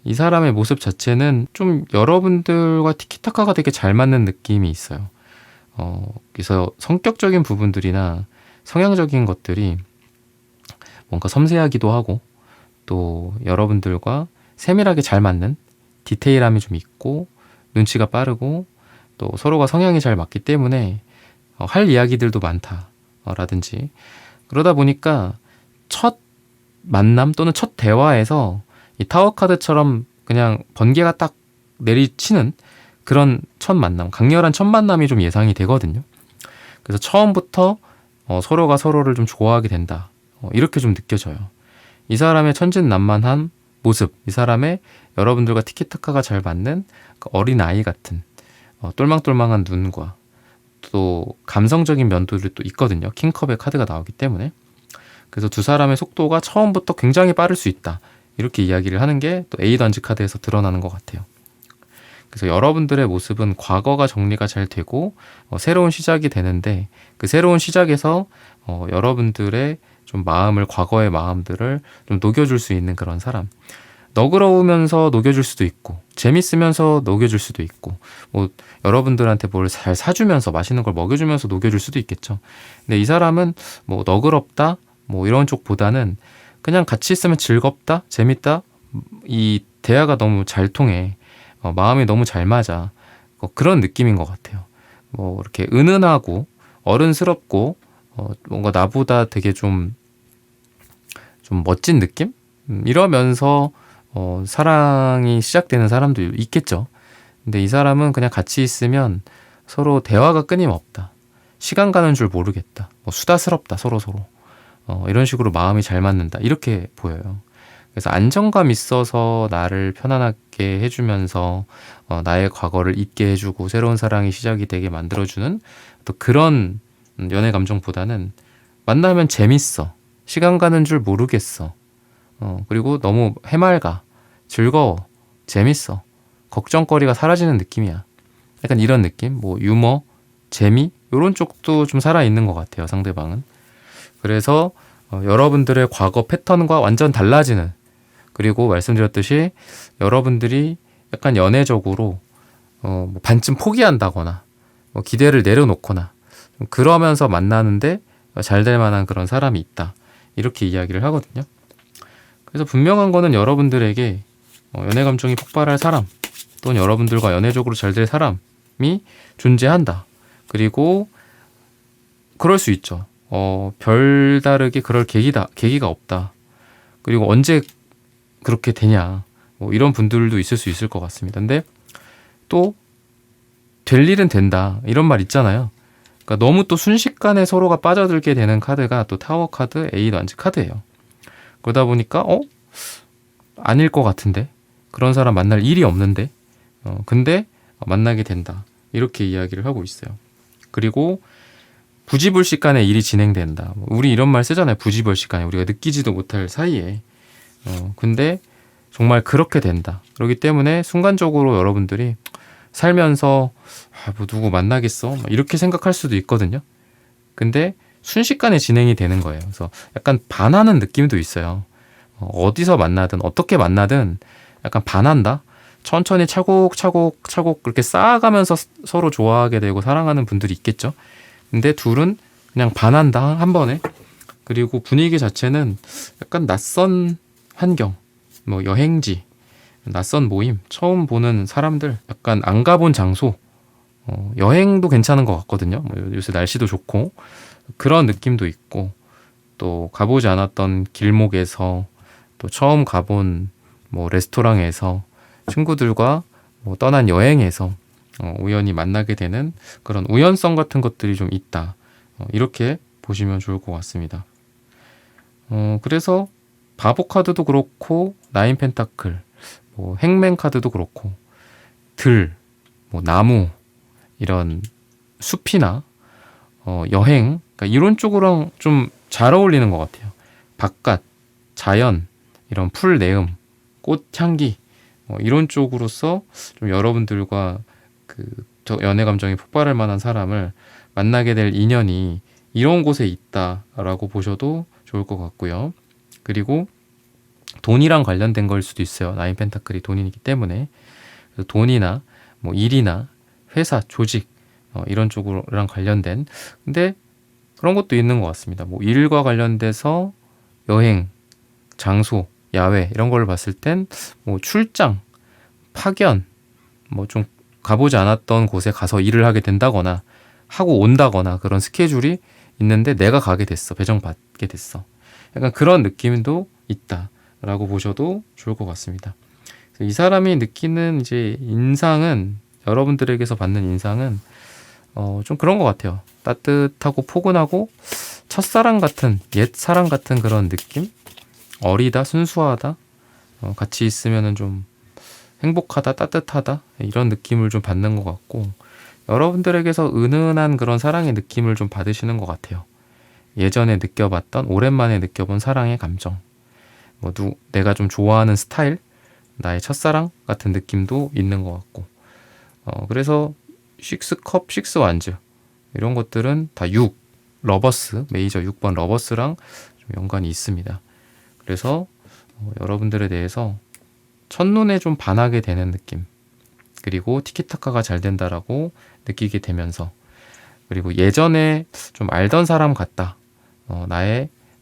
이 사람의 모습 자체는 좀 여러분들과 티키타카가 되게 잘 맞는 느낌이 있어요. 그래서 성격적인 부분들이나 성향적인 것들이 뭔가 섬세하기도 하고, 또 여러분들과 세밀하게 잘 맞는 디테일함이 좀 있고, 눈치가 빠르고, 또 서로가 성향이 잘 맞기 때문에 할 이야기들도 많다라든지, 그러다 보니까 첫 만남 또는 첫 대화에서 이 타워 카드처럼 그냥 번개가 딱 내리치는 그런 첫 만남, 강렬한 첫 만남이 좀 예상이 되거든요. 그래서 처음부터 서로가 서로를 좀 좋아하게 된다. 이렇게 좀 느껴져요. 이 사람의 천진난만한 모습, 이 사람의 여러분들과 티키타카가 잘 맞는 그 어린 아이 같은 똘망똘망한 눈과 또 감성적인 면도들이 또 있거든요. 킹컵의 카드가 나오기 때문에. 그래서 두 사람의 속도가 처음부터 굉장히 빠를 수 있다. 이렇게 이야기를 하는 게 또 에이던지 카드에서 드러나는 것 같아요. 그래서 여러분들의 모습은 과거가 정리가 잘 되고 새로운 시작이 되는데, 그 새로운 시작에서 여러분들의 좀 마음을, 과거의 마음들을 좀 녹여줄 수 있는 그런 사람. 너그러우면서 녹여줄 수도 있고, 재밌으면서 녹여줄 수도 있고, 여러분들한테 뭘 잘 사주면서, 맛있는 걸 먹여주면서 녹여줄 수도 있겠죠. 근데 이 사람은 너그럽다 이런 쪽보다는 그냥 같이 있으면 즐겁다, 재밌다, 이 대화가 너무 잘 통해, 마음이 너무 잘 맞아, 그런 느낌인 것 같아요. 이렇게 은은하고 어른스럽고 뭔가 나보다 되게 좀 멋진 느낌? 이러면서 사랑이 시작되는 사람도 있겠죠. 근데 이 사람은 그냥 같이 있으면 서로 대화가 끊임없다. 시간 가는 줄 모르겠다. 수다스럽다, 서로서로. 이런 식으로 마음이 잘 맞는다. 이렇게 보여요. 그래서 안정감 있어서 나를 편안하게 해주면서 나의 과거를 잊게 해주고 새로운 사랑이 시작이 되게 만들어주는 또 그런 연애 감정보다는 만나면 재밌어. 시간 가는 줄 모르겠어. 그리고 너무 해맑아. 즐거워. 재밌어. 걱정거리가 사라지는 느낌이야. 약간 이런 느낌? 유머, 재미? 이런 쪽도 좀 살아있는 것 같아요, 상대방은. 그래서 여러분들의 과거 패턴과 완전 달라지는, 그리고 말씀드렸듯이 여러분들이 약간 연애적으로 반쯤 포기한다거나 기대를 내려놓거나 그러면서 만나는데 잘 될 만한 그런 사람이 있다. 이렇게 이야기를 하거든요. 그래서 분명한 거는 여러분들에게 연애 감정이 폭발할 사람 또는 여러분들과 연애적으로 잘 될 사람이 존재한다. 그리고 그럴 수 있죠. 별다르게 그럴 계기가 없다. 그리고 언제 그렇게 되냐. 뭐 이런 분들도 있을 수 있을 것 같습니다. 근데 또 될 일은 된다. 이런 말 있잖아요. 그러니까 너무 또 순식간에 서로가 빠져들게 되는 카드가 또 타워 카드, 에잇 완즈 카드예요. 그러다 보니까 아닐 것 같은데 그런 사람 만날 일이 없는데 근데 만나게 된다. 이렇게 이야기를 하고 있어요. 그리고 부지불식간에 일이 진행된다. 우리 이런 말 쓰잖아요. 부지불식간에 우리가 느끼지도 못할 사이에 근데 정말 그렇게 된다. 그렇기 때문에 순간적으로 여러분들이 살면서 뭐 누구 만나겠어? 이렇게 생각할 수도 있거든요. 근데 순식간에 진행이 되는 거예요. 그래서 약간 반하는 느낌도 있어요. 어디서 만나든 어떻게 만나든 약간 반한다. 천천히 차곡차곡 그렇게 쌓아가면서 서로 좋아하게 되고 사랑하는 분들이 있겠죠. 근데 둘은 그냥 반한다 한 번에. 그리고 분위기 자체는 약간 낯선 환경, 뭐 여행지, 낯선 모임, 처음 보는 사람들, 약간 안 가본 장소, 여행도 괜찮은 것 같거든요. 뭐 요새 날씨도 좋고 그런 느낌도 있고 또 가보지 않았던 길목에서 또 처음 가본 뭐 레스토랑에서 친구들과 뭐 떠난 여행에서 우연히 만나게 되는 그런 우연성 같은 것들이 좀 있다. 이렇게 보시면 좋을 것 같습니다. 그래서 바보 카드도 그렇고 나인 펜타클, 뭐 행맨 카드도 그렇고 뭐 나무 이런 숲이나 여행 그러니까 이런 쪽으로랑 좀 잘 어울리는 것 같아요. 바깥, 자연, 이런 풀 내음, 꽃 향기 이런 쪽으로서 좀 여러분들과 연애 감정이 폭발할 만한 사람을 만나게 될 인연이 이런 곳에 있다라고 보셔도 좋을 것 같고요. 그리고 돈이랑 관련된 걸 수도 있어요. 나인 펜타클이 돈이기 때문에 돈이나 뭐 일이나 회사, 조직 이런 쪽이랑 관련된 근데 그런 것도 있는 것 같습니다. 뭐 일과 관련돼서 여행, 장소, 야외 이런 걸 봤을 땐 뭐 출장, 파견, 뭐 좀 가보지 않았던 곳에 가서 일을 하게 된다거나 하고 온다거나 그런 스케줄이 있는데 내가 가게 됐어. 배정받게 됐어. 약간 그런 느낌도 있다라고 보셔도 좋을 것 같습니다. 이 사람이 느끼는 이제 인상은 여러분들에게서 받는 인상은 좀 그런 것 같아요. 따뜻하고 포근하고 첫사랑 같은 옛 사랑 같은 그런 느낌? 어리다, 순수하다, 같이 있으면은 좀 행복하다, 따뜻하다 이런 느낌을 좀 받는 것 같고 여러분들에게서 은은한 그런 사랑의 느낌을 좀 받으시는 것 같아요. 예전에 느껴봤던 오랜만에 느껴본 사랑의 감정, 뭐 내가 좀 좋아하는 스타일, 나의 첫사랑 같은 느낌도 있는 것 같고 그래서 6컵, 6 완즈 이런 것들은 다 6, 러버스, 메이저 6번 러버스랑 좀 연관이 있습니다. 그래서 여러분들에 대해서 첫눈에 좀 반하게 되는 느낌 그리고 티키타카가 잘 된다라고 느끼게 되면서 그리고 예전에 좀 알던 사람 같다.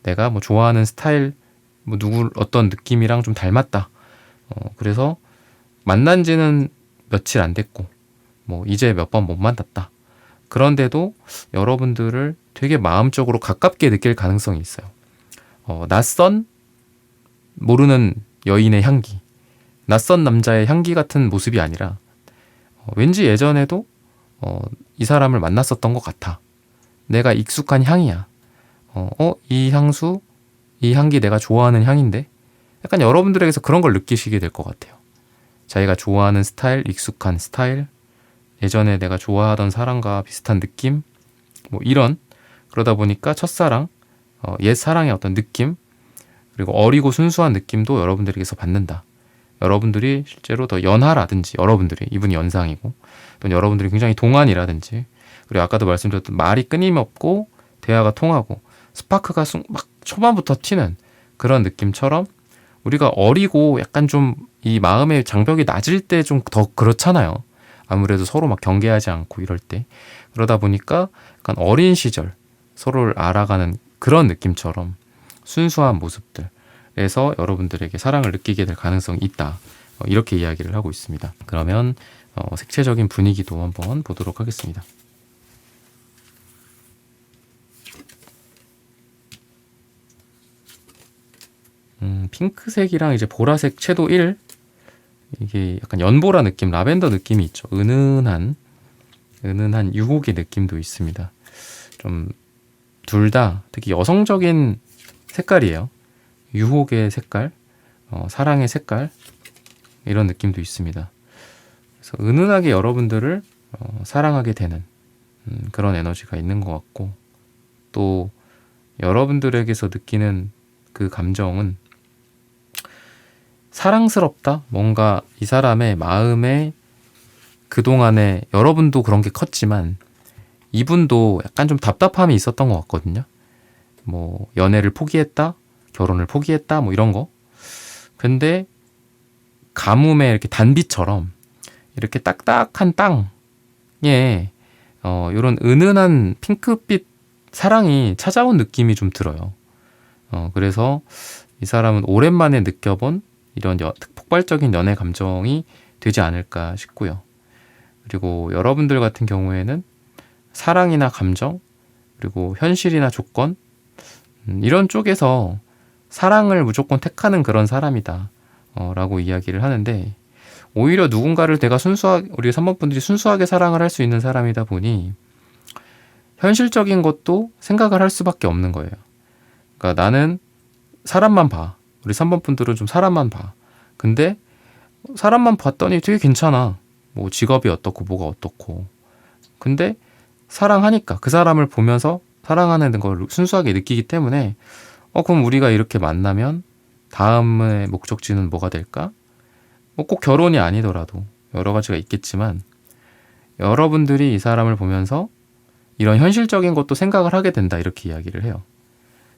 내가 뭐 좋아하는 스타일 뭐 어떤 느낌이랑 좀 닮았다. 그래서 만난 지는 며칠 안 됐고 뭐 이제 몇 번 못 만났다. 그런데도 여러분들을 되게 마음적으로 가깝게 느낄 가능성이 있어요. 낯선 모르는 여인의 향기, 낯선 남자의 향기 같은 모습이 아니라 왠지 예전에도 이 사람을 만났었던 것 같아. 내가 익숙한 향이야. 이 향수, 이 향기 내가 좋아하는 향인데 약간 여러분들에게서 그런 걸 느끼시게 될 것 같아요. 자기가 좋아하는 스타일, 익숙한 스타일, 예전에 내가 좋아하던 사람과 비슷한 느낌, 뭐 이런 그러다 보니까 첫사랑, 옛 사랑의 어떤 느낌 그리고 어리고 순수한 느낌도 여러분들에게서 받는다. 여러분들이 실제로 더 연하라든지 이분이 연상이고 또는 여러분들이 굉장히 동안이라든지 그리고 아까도 말씀드렸던 말이 끊임없고 대화가 통하고 스파크가 막 초반부터 튀는 그런 느낌처럼 우리가 어리고 약간 좀 이 마음의 장벽이 낮을 때 좀 더 그렇잖아요. 아무래도 서로 막 경계하지 않고 이럴 때 그러다 보니까 약간 어린 시절 서로를 알아가는 그런 느낌처럼 순수한 모습들에서 여러분들에게 사랑을 느끼게 될 가능성이 있다. 이렇게 이야기를 하고 있습니다. 그러면 색채적인 분위기도 한번 보도록 하겠습니다. 핑크색이랑 이제 보라색 채도 1, 이게 약간 연보라 느낌, 라벤더 느낌이 있죠. 은은한 유혹의 느낌도 있습니다. 좀 둘 다 특히 여성적인 색깔이에요. 유혹의 색깔, 사랑의 색깔, 이런 느낌도 있습니다. 그래서 은은하게 여러분들을 사랑하게 되는 그런 에너지가 있는 것 같고, 또 여러분들에게서 느끼는 그 감정은 사랑스럽다? 뭔가 이 사람의 마음에 그동안에 여러분도 그런 게 컸지만 이분도 약간 좀 답답함이 있었던 것 같거든요. 뭐 연애를 포기했다, 결혼을 포기했다, 뭐 이런 거. 근데 가뭄에 이렇게 단비처럼 이렇게 딱딱한 땅에 이런 은은한 핑크빛 사랑이 찾아온 느낌이 좀 들어요. 그래서 이 사람은 오랜만에 느껴본 이런 폭발적인 연애 감정이 되지 않을까 싶고요. 그리고 여러분들 같은 경우에는 사랑이나 감정, 그리고 현실이나 조건, 이런 쪽에서 사랑을 무조건 택하는 그런 사람이다 라고 이야기를 하는데, 오히려 누군가를 내가 우리 3번 분들이 순수하게 사랑을 할 수 있는 사람이다 보니 현실적인 것도 생각을 할 수밖에 없는 거예요. 그러니까 나는 사람만 봐. 우리 3번 분들은 좀 사람만 봐. 근데 사람만 봤더니 되게 괜찮아. 뭐 직업이 어떻고 뭐가 어떻고. 근데 사랑하니까 그 사람을 보면서 사랑하는 걸 순수하게 느끼기 때문에 그럼 우리가 이렇게 만나면 다음의 목적지는 뭐가 될까? 꼭 결혼이 아니더라도 여러 가지가 있겠지만 여러분들이 이 사람을 보면서 이런 현실적인 것도 생각을 하게 된다, 이렇게 이야기를 해요.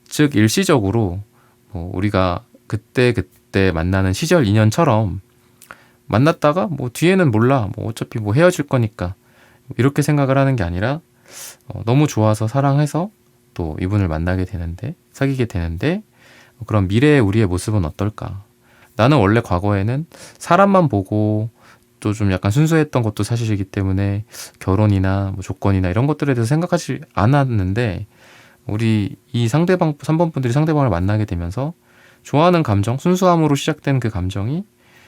즉 일시적으로 우리가 그때 만나는 시절 인연처럼 만났다가 뭐 뒤에는 몰라, 뭐 어차피 뭐 헤어질 거니까 이렇게 생각을 하는 게 아니라 너무 좋아서 사랑해서 또 이분을 만나게 되는데, 사귀게 되는데, 그럼 미래의 우리의 모습은 어떨까? 나는 원래 과거에는 사람만 보고 또 좀 약간 순수했던 것도 사실이기 때문에 결혼이나 뭐 조건이나 이런 것들에 대해서 생각하지 않았는데, 우리 이 3번 분들이 상대방을 만나게 되면서 좋아하는 감정, 순수함으로 시작된 그 감정이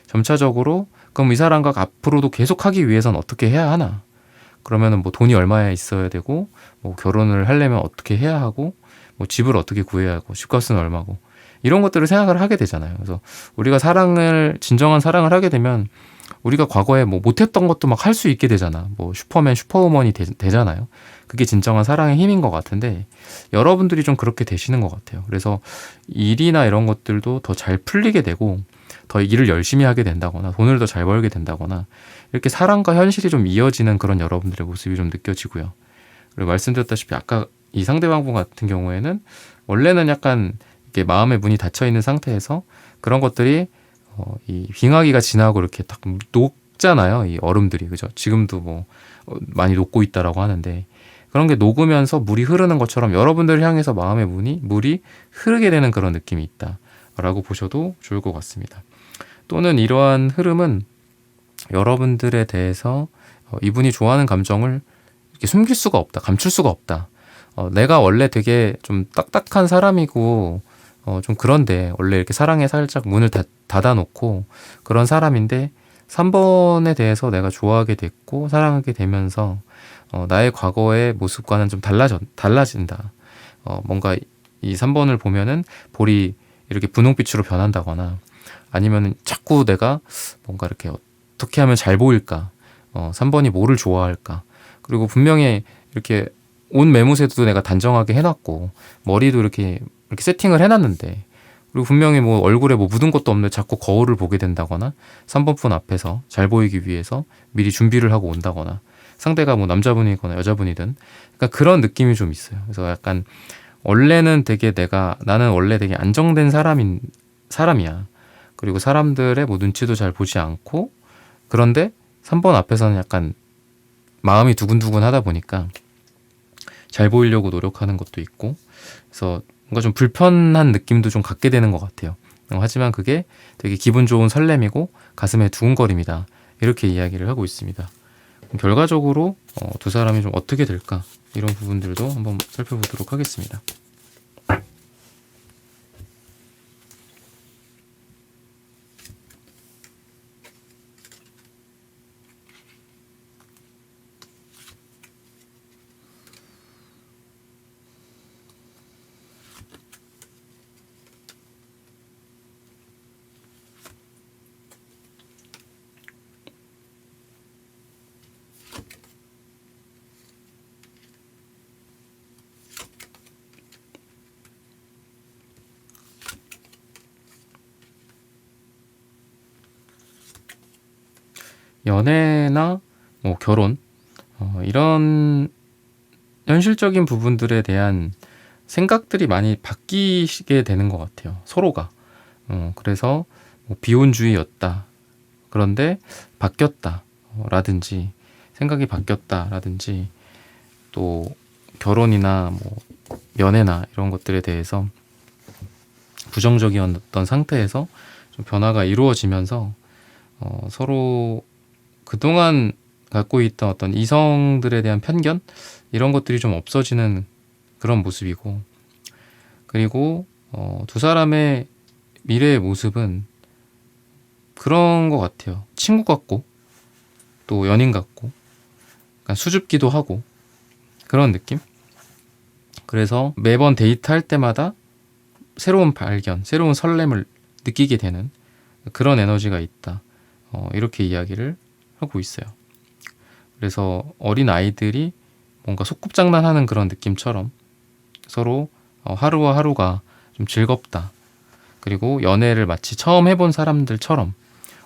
점차적으로 그럼 이 사람과 앞으로도 계속하기 위해선 어떻게 해야 하나? 그러면은 뭐 돈이 얼마야 있어야 되고, 뭐 결혼을 하려면 어떻게 해야 하고, 뭐 집을 어떻게 구해야 하고, 집값은 얼마고, 이런 것들을 생각을 하게 되잖아요. 그래서 우리가 진정한 사랑을 하게 되면 우리가 과거에 뭐 못했던 것도 막 할 수 있게 되잖아. 뭐 슈퍼맨, 슈퍼우먼이 되잖아요. 그게 진정한 사랑의 힘인 것 같은데 여러분들이 좀 그렇게 되시는 것 같아요. 그래서 일이나 이런 것들도 더 잘 풀리게 되고 더 일을 열심히 하게 된다거나 돈을 더 잘 벌게 된다거나 이렇게 사랑과 현실이 좀 이어지는 그런 여러분들의 모습이 좀 느껴지고요. 그리고 말씀드렸다시피 아까 이 상대방분 같은 경우에는 원래는 약간 이렇게 마음의 문이 닫혀 있는 상태에서 그런 것들이 이 빙하기가 지나고 이렇게 딱 녹잖아요. 이 얼음들이, 그죠? 지금도 뭐 많이 녹고 있다라고 하는데 그런 게 녹으면서 물이 흐르는 것처럼 여러분들을 향해서 마음의 물이 흐르게 되는 그런 느낌이 있다라고 보셔도 좋을 것 같습니다. 또는 이러한 흐름은 여러분들에 대해서 이분이 좋아하는 감정을 이렇게 숨길 수가 없다, 감출 수가 없다. 내가 원래 되게 좀 딱딱한 사람이고 좀 그런데 원래 이렇게 사랑에 살짝 문을 닫아놓고 그런 사람인데 3번에 대해서 내가 좋아하게 됐고 사랑하게 되면서 나의 과거의 모습과는 좀 달라진다. 뭔가 이 3번을 보면은 볼이 이렇게 분홍빛으로 변한다거나 아니면은 자꾸 내가 뭔가 이렇게 어떻게 하면 잘 보일까? 3번이 뭐를 좋아할까? 그리고 분명히 이렇게 옷 매무새도 내가 단정하게 해놨고 머리도 이렇게 세팅을 해놨는데 그리고 분명히 뭐 얼굴에 뭐 묻은 것도 없는데 자꾸 거울을 보게 된다거나 3번 분 앞에서 잘 보이기 위해서 미리 준비를 하고 온다거나 상대가 뭐 남자분이거나 여자분이든 그러니까 그런 느낌이 좀 있어요. 그래서 약간 나는 원래 되게 안정된 사람이야. 그리고 사람들의 뭐 눈치도 잘 보지 않고 그런데 3번 앞에서는 약간 마음이 두근두근 하다 보니까 잘 보이려고 노력하는 것도 있고, 그래서 뭔가 좀 불편한 느낌도 좀 갖게 되는 것 같아요. 하지만 그게 되게 기분 좋은 설렘이고 가슴에 두근거림이다, 이렇게 이야기를 하고 있습니다. 결과적으로 두 사람이 좀 어떻게 될까, 이런 부분들도 한번 살펴보도록 하겠습니다. 연애나 뭐 결혼, 이런 현실적인 부분들에 대한 생각들이 많이 바뀌게 되는 것 같아요. 서로가. 그래서 뭐 비혼주의였다, 그런데 바뀌었다, 라든지 생각이 바뀌었다, 라든지 또 결혼이나 뭐 연애나 이런 것들에 대해서 부정적이었던 상태에서 좀 변화가 이루어지면서 서로 그동안 갖고 있던 어떤 이성들에 대한 편견, 이런 것들이 좀 없어지는 그런 모습이고, 그리고 두 사람의 미래의 모습은 그런 것 같아요. 친구 같고 또 연인 같고 약간 수줍기도 하고 그런 느낌? 그래서 매번 데이트할 때마다 새로운 발견, 새로운 설렘을 느끼게 되는 그런 에너지가 있다, 이렇게 이야기를 하고 있어요. 그래서 어린 아이들이 뭔가 소꿉장난하는 그런 느낌처럼 서로 하루와 하루가 좀 즐겁다, 그리고 연애를 마치 처음 해본 사람들처럼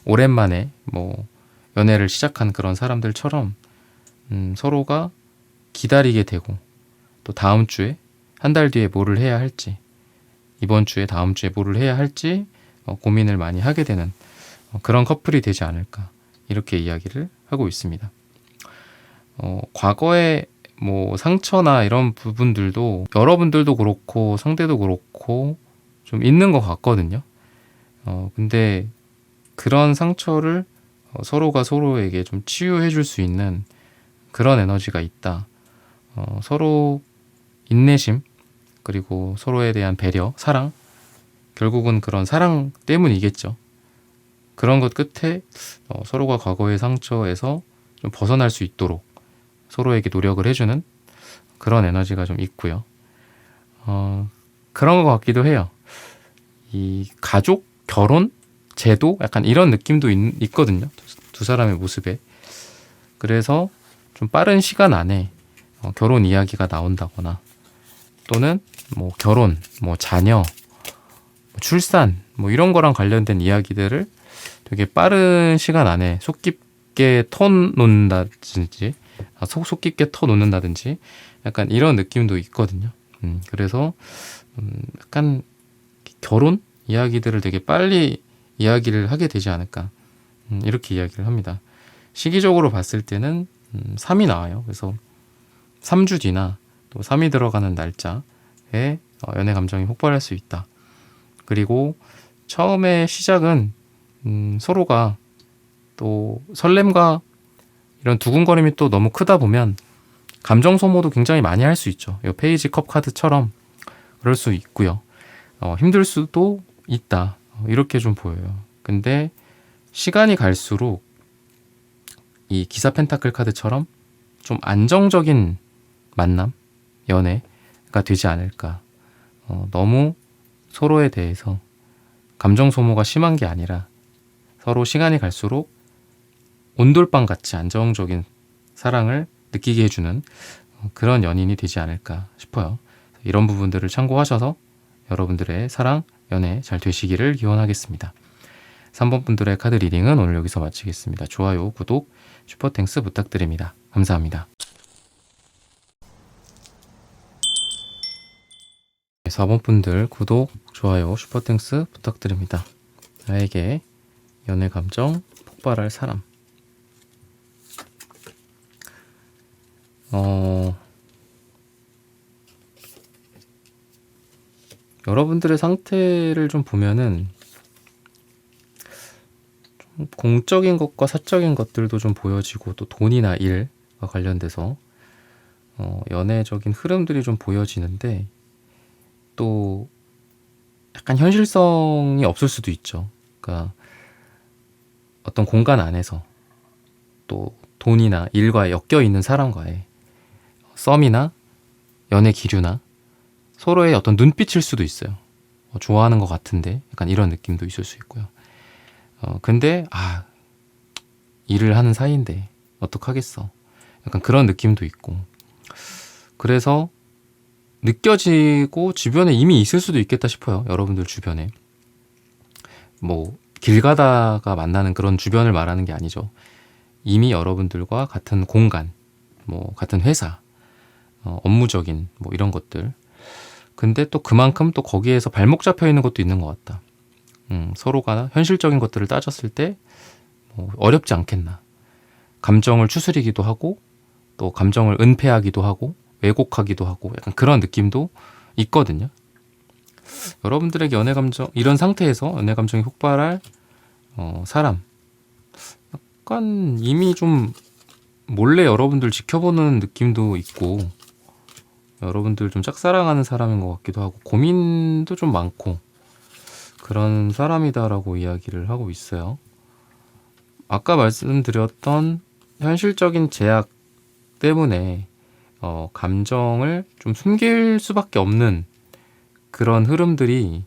오랜만에 뭐 연애를 시작한 그런 사람들처럼 서로가 기다리게 되고, 또 다음 주에 한 달 뒤에 뭐를 해야 할지, 이번 주에 다음 주에 뭐를 해야 할지 고민을 많이 하게 되는 그런 커플이 되지 않을까, 이렇게 이야기를 하고 있습니다. 과거에 뭐 상처나 이런 부분들도 여러분들도 그렇고 상대도 그렇고 좀 있는 것 같거든요. 근데 그런 상처를 서로가 서로에게 좀 치유해 줄 수 있는 그런 에너지가 있다. 서로 인내심, 그리고 서로에 대한 배려, 사랑, 결국은 그런 사랑 때문이겠죠. 그런 것 끝에 서로가 과거의 상처에서 좀 벗어날 수 있도록 서로에게 노력을 해주는 그런 에너지가 좀 있고요. 그런 것 같기도 해요. 이 가족, 결혼, 제도, 약간 이런 느낌도 있거든요. 두 사람의 모습에. 그래서 좀 빠른 시간 안에 결혼 이야기가 나온다거나, 또는 뭐 결혼, 뭐 자녀, 뭐 출산, 뭐 이런 거랑 관련된 이야기들을 되게 빠른 시간 안에 속 깊게 터놓는다든지, 속 깊게 터놓는다든지, 약간 이런 느낌도 있거든요. 그래서 약간 결혼 이야기들을 되게 빨리 이야기를 하게 되지 않을까, 이렇게 이야기를 합니다. 시기적으로 봤을 때는 3이 나와요. 그래서 3주 뒤나 또 3이 들어가는 날짜에 연애 감정이 폭발할 수 있다. 그리고 처음에 시작은 서로가 또 설렘과 이런 두근거림이 또 너무 크다 보면 감정 소모도 굉장히 많이 할 수 있죠. 이 페이지 컵 카드처럼 그럴 수 있고요. 힘들 수도 있다, 이렇게 좀 보여요. 근데 시간이 갈수록 이 기사 펜타클 카드처럼 좀 안정적인 만남, 연애가 되지 않을까. 너무 서로에 대해서 감정 소모가 심한 게 아니라 서로 시간이 갈수록 온돌방 같이 안정적인 사랑을 느끼게 해주는 그런 연인이 되지 않을까 싶어요. 이런 부분들을 참고하셔서 여러분들의 사랑, 연애 잘 되시기를 기원하겠습니다. 3번 분들의 카드 리딩은 오늘 여기서 마치겠습니다. 좋아요, 구독, 슈퍼땡스 부탁드립니다. 감사합니다. 4번 분들 구독, 좋아요, 슈퍼땡스 부탁드립니다. 나에게 연애 감정 폭발할 사람. 여러분들의 상태를 좀 보면은 좀 공적인 것과 사적인 것들도 좀 보여지고 또 돈이나 일과 관련돼서 연애적인 흐름들이 좀 보여지는데 또 약간 현실성이 없을 수도 있죠. 그러니까 어떤 공간 안에서 또 돈이나 일과 엮여 있는 사람과의 썸이나 연애 기류나 서로의 어떤 눈빛일 수도 있어요. 좋아하는 것 같은데 약간 이런 느낌도 있을 수 있고요. 근데 일을 하는 사이인데 어떡하겠어. 약간 그런 느낌도 있고. 그래서 느껴지고 주변에 이미 있을 수도 있겠다 싶어요. 여러분들 주변에. 뭐 길 가다가 만나는 그런 주변을 말하는 게 아니죠. 이미 여러분들과 같은 공간, 뭐 같은 회사, 업무적인 뭐 이런 것들. 근데 또 그만큼 또 거기에서 발목 잡혀 있는 것도 있는 것 같다. 서로가 현실적인 것들을 따졌을 때 뭐 어렵지 않겠나. 감정을 추스리기도 하고 또 감정을 은폐하기도 하고 왜곡하기도 하고 약간 그런 느낌도 있거든요. 여러분들에게 연애 감정 이런 상태에서 연애 감정이 폭발할 사람 약간 이미 좀 몰래 여러분들 지켜보는 느낌도 있고 여러분들 좀 짝사랑하는 사람인 것 같기도 하고 고민도 좀 많고 그런 사람이다라고 이야기를 하고 있어요. 아까 말씀드렸던 현실적인 제약 때문에 감정을 좀 숨길 수밖에 없는 그런 흐름들이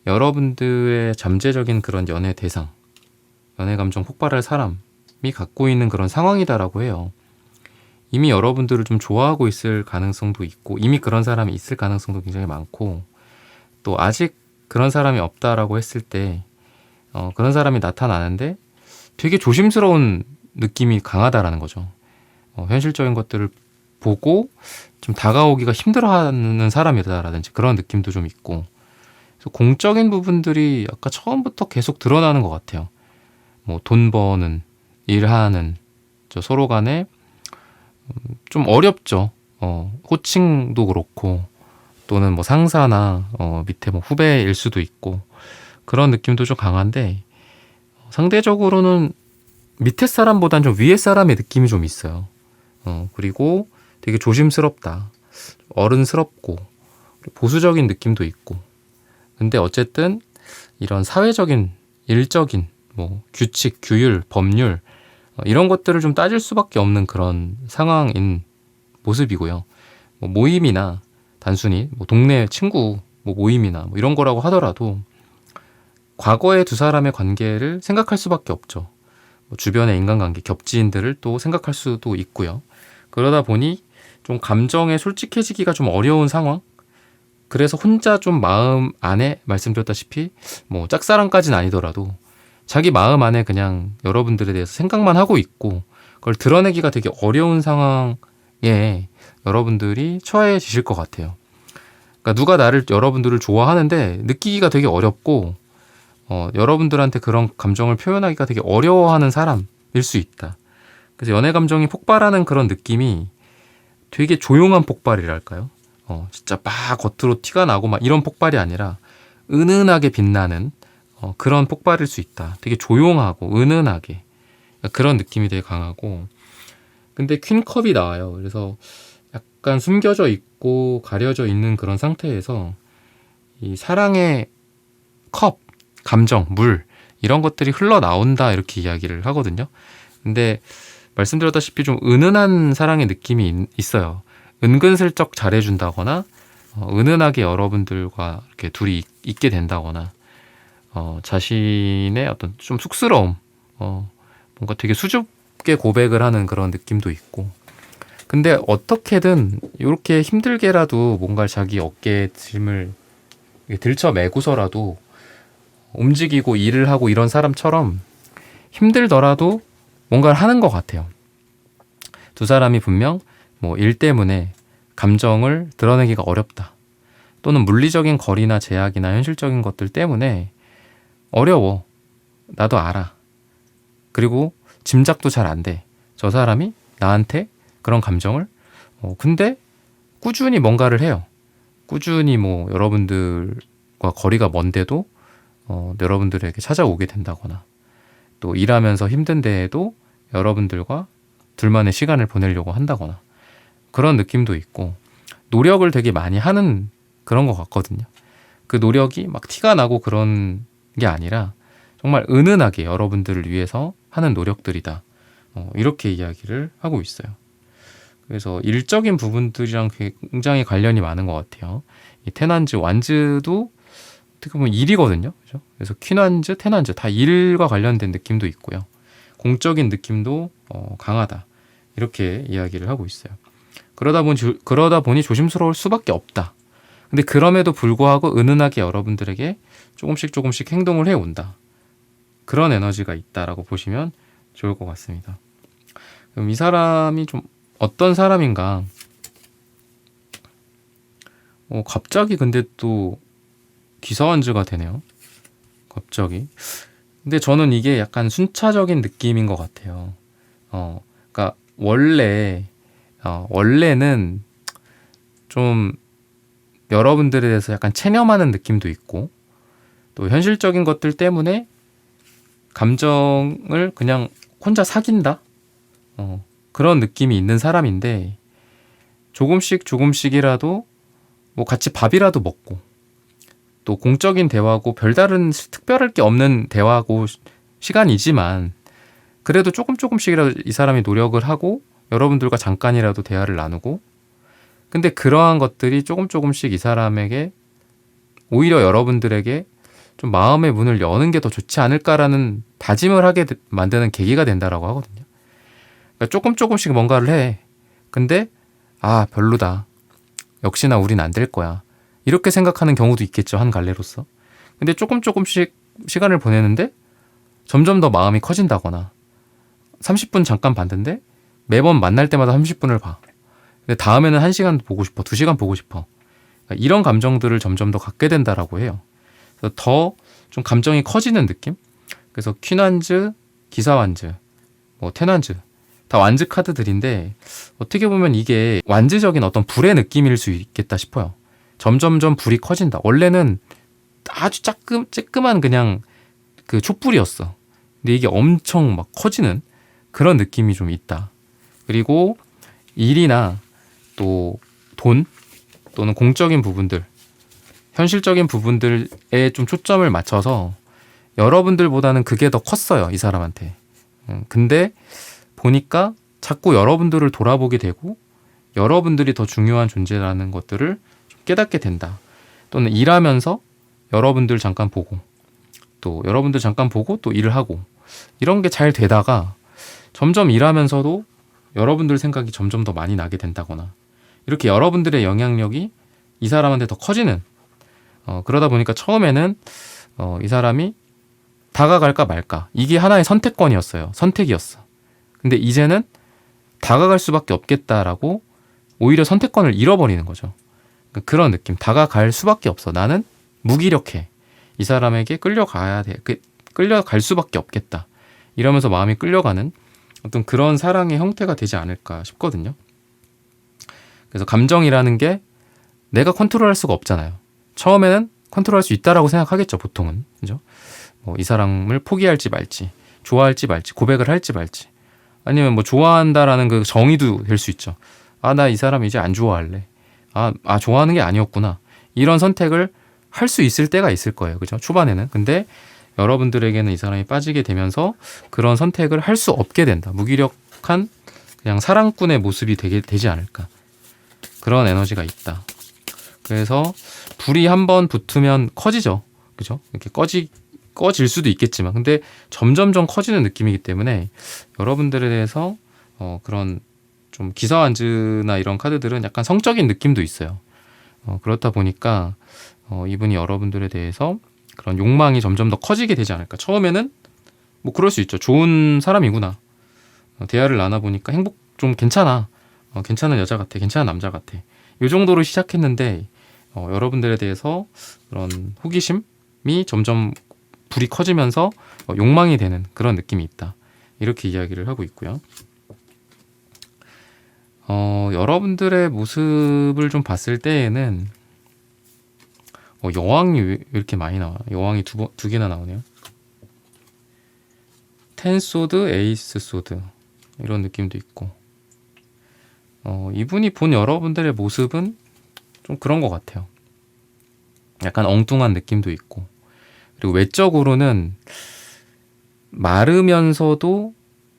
여러분들의 잠재적인 그런 연애 대상, 연애 감정 폭발할 사람이 갖고 있는 그런 상황이다라고 해요. 이미 여러분들을 좀 좋아하고 있을 가능성도 있고 이미 그런 사람이 있을 가능성도 굉장히 많고 또 아직 그런 사람이 없다라고 했을 때 그런 사람이 나타나는데 되게 조심스러운 느낌이 강하다라는 거죠. 현실적인 것들을 보고 좀 다가오기가 힘들어하는 사람이다라든지 그런 느낌도 좀 있고 그래서 공적인 부분들이 아까 처음부터 계속 드러나는 것 같아요. 뭐 돈 버는, 일하는 서로 간에 좀 어렵죠. 호칭도 그렇고 또는 뭐 상사나 밑에 뭐 후배일 수도 있고 그런 느낌도 좀 강한데 상대적으로는 밑에 사람보단 좀 위에 사람의 느낌이 좀 있어요. 그리고 되게 조심스럽다. 어른스럽고 보수적인 느낌도 있고 근데 어쨌든 이런 사회적인 일적인 뭐 규칙, 규율, 법률 이런 것들을 좀 따질 수밖에 없는 그런 상황인 모습이고요. 뭐 모임이나 단순히 뭐 동네 친구 뭐 모임이나 뭐 이런 거라고 하더라도 과거의 두 사람의 관계를 생각할 수밖에 없죠. 뭐 주변의 인간관계, 겹지인들을 또 생각할 수도 있고요. 그러다 보니 좀 감정에 솔직해지기가 좀 어려운 상황? 그래서 혼자 좀 마음 안에 말씀드렸다시피 뭐 짝사랑까지는 아니더라도 자기 마음 안에 그냥 여러분들에 대해서 생각만 하고 있고 그걸 드러내기가 되게 어려운 상황에 여러분들이 처해지실 것 같아요. 그러니까 누가 여러분들을 좋아하는데 느끼기가 되게 어렵고 여러분들한테 그런 감정을 표현하기가 되게 어려워하는 사람일 수 있다. 그래서 연애 감정이 폭발하는 그런 느낌이 되게 조용한 폭발이랄까요? 진짜 막 겉으로 티가 나고 막 이런 폭발이 아니라 은은하게 빛나는 그런 폭발일 수 있다. 되게 조용하고 은은하게 그런 느낌이 되게 강하고 근데 퀸컵이 나와요. 그래서 약간 숨겨져 있고 가려져 있는 그런 상태에서 이 사랑의 컵, 감정, 물 이런 것들이 흘러나온다 이렇게 이야기를 하거든요. 근데 말씀드렸다시피 좀 은은한 사랑의 느낌이 있어요. 은근슬쩍 잘해준다거나 은은하게 여러분들과 이렇게 둘이 있게 된다거나 자신의 어떤 좀 쑥스러움 뭔가 되게 수줍게 고백을 하는 그런 느낌도 있고 근데 어떻게든 이렇게 힘들게라도 뭔가 자기 어깨에 짐을 들쳐매고서라도 움직이고 일을 하고 이런 사람처럼 힘들더라도 뭔가를 하는 것 같아요. 두 사람이 분명 뭐 일 때문에 감정을 드러내기가 어렵다. 또는 물리적인 거리나 제약이나 현실적인 것들 때문에 어려워. 나도 알아. 그리고 짐작도 잘 안 돼. 저 사람이 나한테 그런 감정을 근데 꾸준히 뭔가를 해요. 꾸준히 뭐 여러분들과 거리가 먼데도 여러분들에게 찾아오게 된다거나, 또 일하면서 힘든데에도 여러분들과 둘만의 시간을 보내려고 한다거나, 그런 느낌도 있고, 노력을 되게 많이 하는 그런 것 같거든요. 그 노력이 막 티가 나고 그런 게 아니라 정말 은은하게 여러분들을 위해서 하는 노력들이다. 이렇게 이야기를 하고 있어요. 그래서 일적인 부분들이랑 굉장히 관련이 많은 것 같아요. 이 테난즈, 완즈도 어떻게 보면 일이거든요. 그죠? 그래서 퀸완즈, 테난즈 다 일과 관련된 느낌도 있고요. 공적인 느낌도 강하다. 이렇게 이야기를 하고 있어요. 그러다 보니 조심스러울 수밖에 없다. 근데 그럼에도 불구하고 은은하게 여러분들에게 조금씩 행동을 해온다. 그런 에너지가 있다라고 보시면 좋을 것 같습니다. 그럼 이 사람이 좀 어떤 사람인가? 갑자기 근데 또 기사완즈가 되네요. 갑자기. 근데 저는 이게 약간 순차적인 느낌인 것 같아요. 그러니까 원래는 좀 여러분들에 대해서 약간 체념하는 느낌도 있고, 또 현실적인 것들 때문에 감정을 그냥 혼자 사귄다? 그런 느낌이 있는 사람인데, 조금씩이라도 뭐 같이 밥이라도 먹고, 또 공적인 대화고 별다른 특별할 게 없는 대화고 시간이지만, 그래도 조금씩이라도 이 사람이 노력을 하고 여러분들과 잠깐이라도 대화를 나누고, 근데 그러한 것들이 조금씩 이 사람에게, 오히려 여러분들에게 좀 마음의 문을 여는 게 더 좋지 않을까라는 다짐을 하게 만드는 계기가 된다라고 하거든요. 그러니까 조금씩 뭔가를 해. 근데 별로다. 역시나 우린 안 될 거야. 이렇게 생각하는 경우도 있겠죠, 한 갈래로서. 근데 조금씩 시간을 보내는데 점점 더 마음이 커진다거나, 30분 잠깐 봤는데 매번 만날 때마다 30분을 봐. 근데 다음에는 1시간 보고 싶어, 2시간 보고 싶어. 그러니까 이런 감정들을 점점 더 갖게 된다라고 해요. 그래서 더 좀 감정이 커지는 느낌? 그래서 퀸완즈, 기사완즈, 뭐 테난즈 다 완즈 카드들인데, 어떻게 보면 이게 완즈적인 어떤 불의 느낌일 수 있겠다 싶어요. 점점점 불이 커진다. 원래는 아주 쬐끄만 그냥 그 촛불이었어. 근데 이게 엄청 막 커지는 그런 느낌이 좀 있다. 그리고 일이나 또 돈 또는 공적인 부분들, 현실적인 부분들에 좀 초점을 맞춰서 여러분들보다는 그게 더 컸어요, 이 사람한테. 근데 보니까 자꾸 여러분들을 돌아보게 되고, 여러분들이 더 중요한 존재라는 것들을 좀 깨닫게 된다. 또는 일하면서 여러분들 잠깐 보고, 또 여러분들 잠깐 보고 또 일을 하고, 이런 게 잘 되다가 점점 일하면서도 여러분들 생각이 점점 더 많이 나게 된다거나, 이렇게 여러분들의 영향력이 이 사람한테 더 커지는, 그러다 보니까 처음에는 이 사람이 다가갈까 말까, 이게 하나의 선택권이었어요. 선택이었어. 근데 이제는 다가갈 수밖에 없겠다라고 오히려 선택권을 잃어버리는 거죠. 그러니까 그런 느낌. 다가갈 수밖에 없어. 나는 무기력해. 이 사람에게 끌려가야 돼. 끌려갈 수밖에 없겠다. 이러면서 마음이 끌려가는 어떤 그런 사랑의 형태가 되지 않을까 싶거든요. 그래서 감정이라는 게 내가 컨트롤할 수가 없잖아요. 처음에는 컨트롤할 수 있다라고 생각하겠죠, 보통은. 그죠? 뭐 이 사람을 포기할지 말지, 좋아할지 말지, 고백을 할지 말지, 아니면 뭐 좋아한다라는 그 정의도 될 수 있죠. 나 이 사람 이제 안 좋아할래. 좋아하는 게 아니었구나. 이런 선택을 할 수 있을 때가 있을 거예요. 그죠? 초반에는. 근데 여러분들에게는 이 사람이 빠지게 되면서 그런 선택을 할 수 없게 된다. 무기력한 그냥 사랑꾼의 모습이 되지 않을까. 그런 에너지가 있다. 그래서 불이 한번 붙으면 커지죠. 그죠? 이렇게 꺼질 수도 있겠지만, 근데 점점점 커지는 느낌이기 때문에 여러분들에 대해서 그런 좀 기사완즈나 이런 카드들은 약간 성적인 느낌도 있어요. 그렇다 보니까 이분이 여러분들에 대해서 그런 욕망이 점점 더 커지게 되지 않을까. 처음에는 뭐 그럴 수 있죠. 좋은 사람이구나. 대화를 나눠보니까 좀 괜찮아. 괜찮은 여자 같아. 괜찮은 남자 같아. 이 정도로 시작했는데 여러분들에 대해서 그런 호기심이 점점 불이 커지면서 욕망이 되는 그런 느낌이 있다. 이렇게 이야기를 하고 있고요. 여러분들의 모습을 좀 봤을 때에는 여왕이 왜 이렇게 많이 나와? 여왕이 두 개나 나오네요. 텐 소드, 에이스 소드 이런 느낌도 있고 이분이 본 여러분들의 모습은 좀 그런 것 같아요. 약간 엉뚱한 느낌도 있고 그리고 외적으로는 마르면서도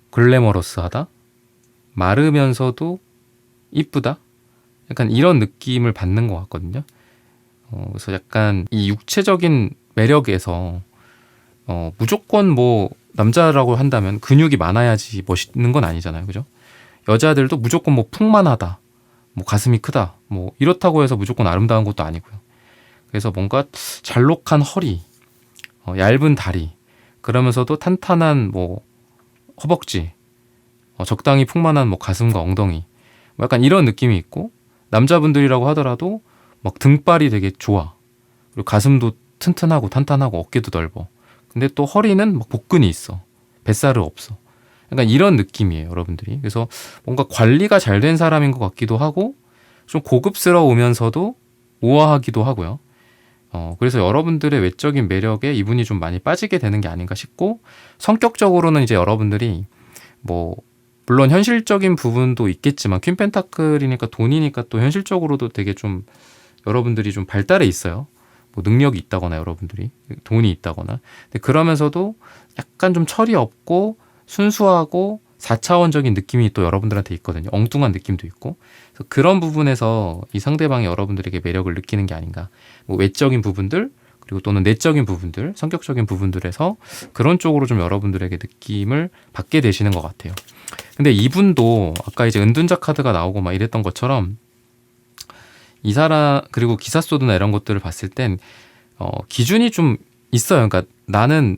글래머러스하다? 마르면서도 이쁘다? 약간 이런 느낌을 받는 것 같거든요. 그래서 약간 이 육체적인 매력에서 무조건 뭐 남자라고 한다면 근육이 많아야지 멋있는 건 아니잖아요. 그죠? 여자들도 무조건 뭐 풍만하다, 뭐 가슴이 크다, 뭐 이렇다고 해서 무조건 아름다운 것도 아니고요. 그래서 뭔가 잘록한 허리, 얇은 다리, 그러면서도 탄탄한 뭐 허벅지, 적당히 풍만한 뭐 가슴과 엉덩이, 뭐 약간 이런 느낌이 있고 남자분들이라고 하더라도 막 등발이 되게 좋아. 그리고 가슴도 튼튼하고 탄탄하고 어깨도 넓어. 근데 또 허리는 막 복근이 있어. 뱃살은 없어. 약간 이런 느낌이에요, 여러분들이. 그래서 뭔가 관리가 잘 된 사람인 것 같기도 하고 좀 고급스러우면서도 우아하기도 하고요. 그래서 여러분들의 외적인 매력에 이분이 좀 많이 빠지게 되는 게 아닌가 싶고 성격적으로는 이제 여러분들이 뭐 물론 현실적인 부분도 있겠지만 퀸 펜타클이니까 돈이니까 또 현실적으로도 되게 좀 여러분들이 좀 발달해 있어요. 뭐 능력이 있다거나 여러분들이 돈이 있다거나 근데 그러면서도 약간 좀 철이 없고 순수하고 4차원적인 느낌이 또 여러분들한테 있거든요. 엉뚱한 느낌도 있고 그래서 그런 부분에서 이 상대방이 여러분들에게 매력을 느끼는 게 아닌가. 뭐 외적인 부분들 그리고 또는 내적인 부분들 성격적인 부분들에서 그런 쪽으로 좀 여러분들에게 느낌을 받게 되시는 것 같아요. 근데 이분도 아까 이제 은둔자 카드가 나오고 막 이랬던 것처럼 이 사람 그리고 기사소드나 이런 것들을 봤을 땐 기준이 좀 있어요. 그러니까 나는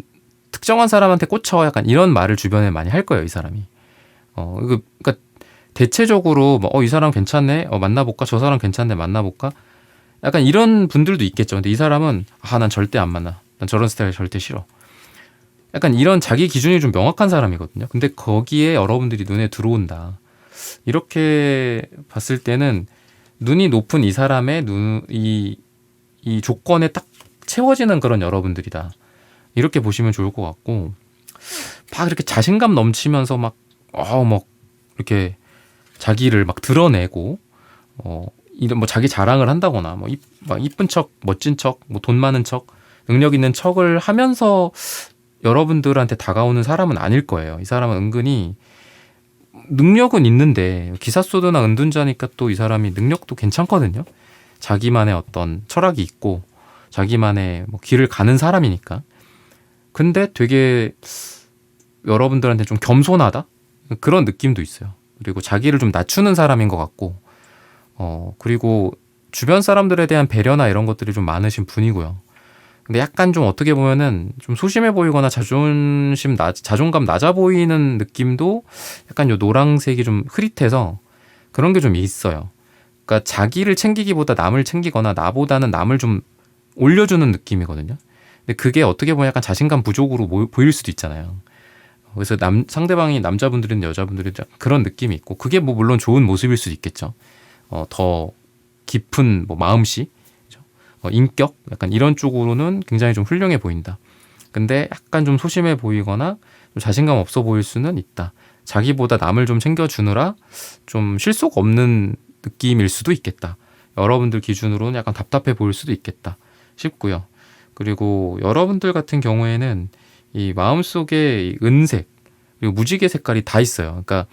특정한 사람한테 꽂혀 약간 이런 말을 주변에 많이 할 거예요. 이 사람이. 그러니까 대체적으로 뭐, 이 사람 괜찮네. 만나볼까? 저 사람 괜찮네. 만나볼까? 약간 이런 분들도 있겠죠. 근데 이 사람은 난 절대 안 만나. 난 저런 스타일 절대 싫어. 약간 이런 자기 기준이 좀 명확한 사람이거든요. 근데 거기에 여러분들이 눈에 들어온다. 이렇게 봤을 때는 눈이 높은 이 사람의 이 조건에 딱 채워지는 그런 여러분들이다. 이렇게 보시면 좋을 것 같고 막 이렇게 자신감 넘치면서 막 이렇게 자기를 막 드러내고 이런 뭐 자기 자랑을 한다거나 막 이쁜 척, 멋진 척, 뭐 돈 많은 척, 능력 있는 척을 하면서 여러분들한테 다가오는 사람은 아닐 거예요. 이 사람은 은근히 능력은 있는데 기사소드나 은둔자니까 또 이 사람이 능력도 괜찮거든요. 자기만의 어떤 철학이 있고 자기만의 뭐 길을 가는 사람이니까. 근데 되게 여러분들한테 좀 겸손하다? 그런 느낌도 있어요. 그리고 자기를 좀 낮추는 사람인 것 같고 그리고 주변 사람들에 대한 배려나 이런 것들이 좀 많으신 분이고요. 근데 약간 좀 어떻게 보면은 좀 소심해 보이거나 자존감 낮아 보이는 느낌도 약간 요 노란색이 좀 흐릿해서 그런 게 좀 있어요. 그러니까 자기를 챙기기보다 남을 챙기거나 나보다는 남을 좀 올려주는 느낌이거든요. 근데 그게 어떻게 보면 약간 자신감 부족으로 보일 수도 있잖아요. 그래서 상대방이 남자분들이든 여자분들이든 그런 느낌이 있고 그게 뭐 물론 좋은 모습일 수도 있겠죠. 더 깊은 뭐 마음씨, 인격 약간 이런 쪽으로는 굉장히 좀 훌륭해 보인다. 근데 약간 좀 소심해 보이거나 좀 자신감 없어 보일 수는 있다. 자기보다 남을 좀 챙겨주느라 좀 실속 없는 느낌일 수도 있겠다. 여러분들 기준으로는 약간 답답해 보일 수도 있겠다 싶고요. 그리고 여러분들 같은 경우에는 이 마음속에 이 은색 그리고 무지개 색깔이 다 있어요. 그러니까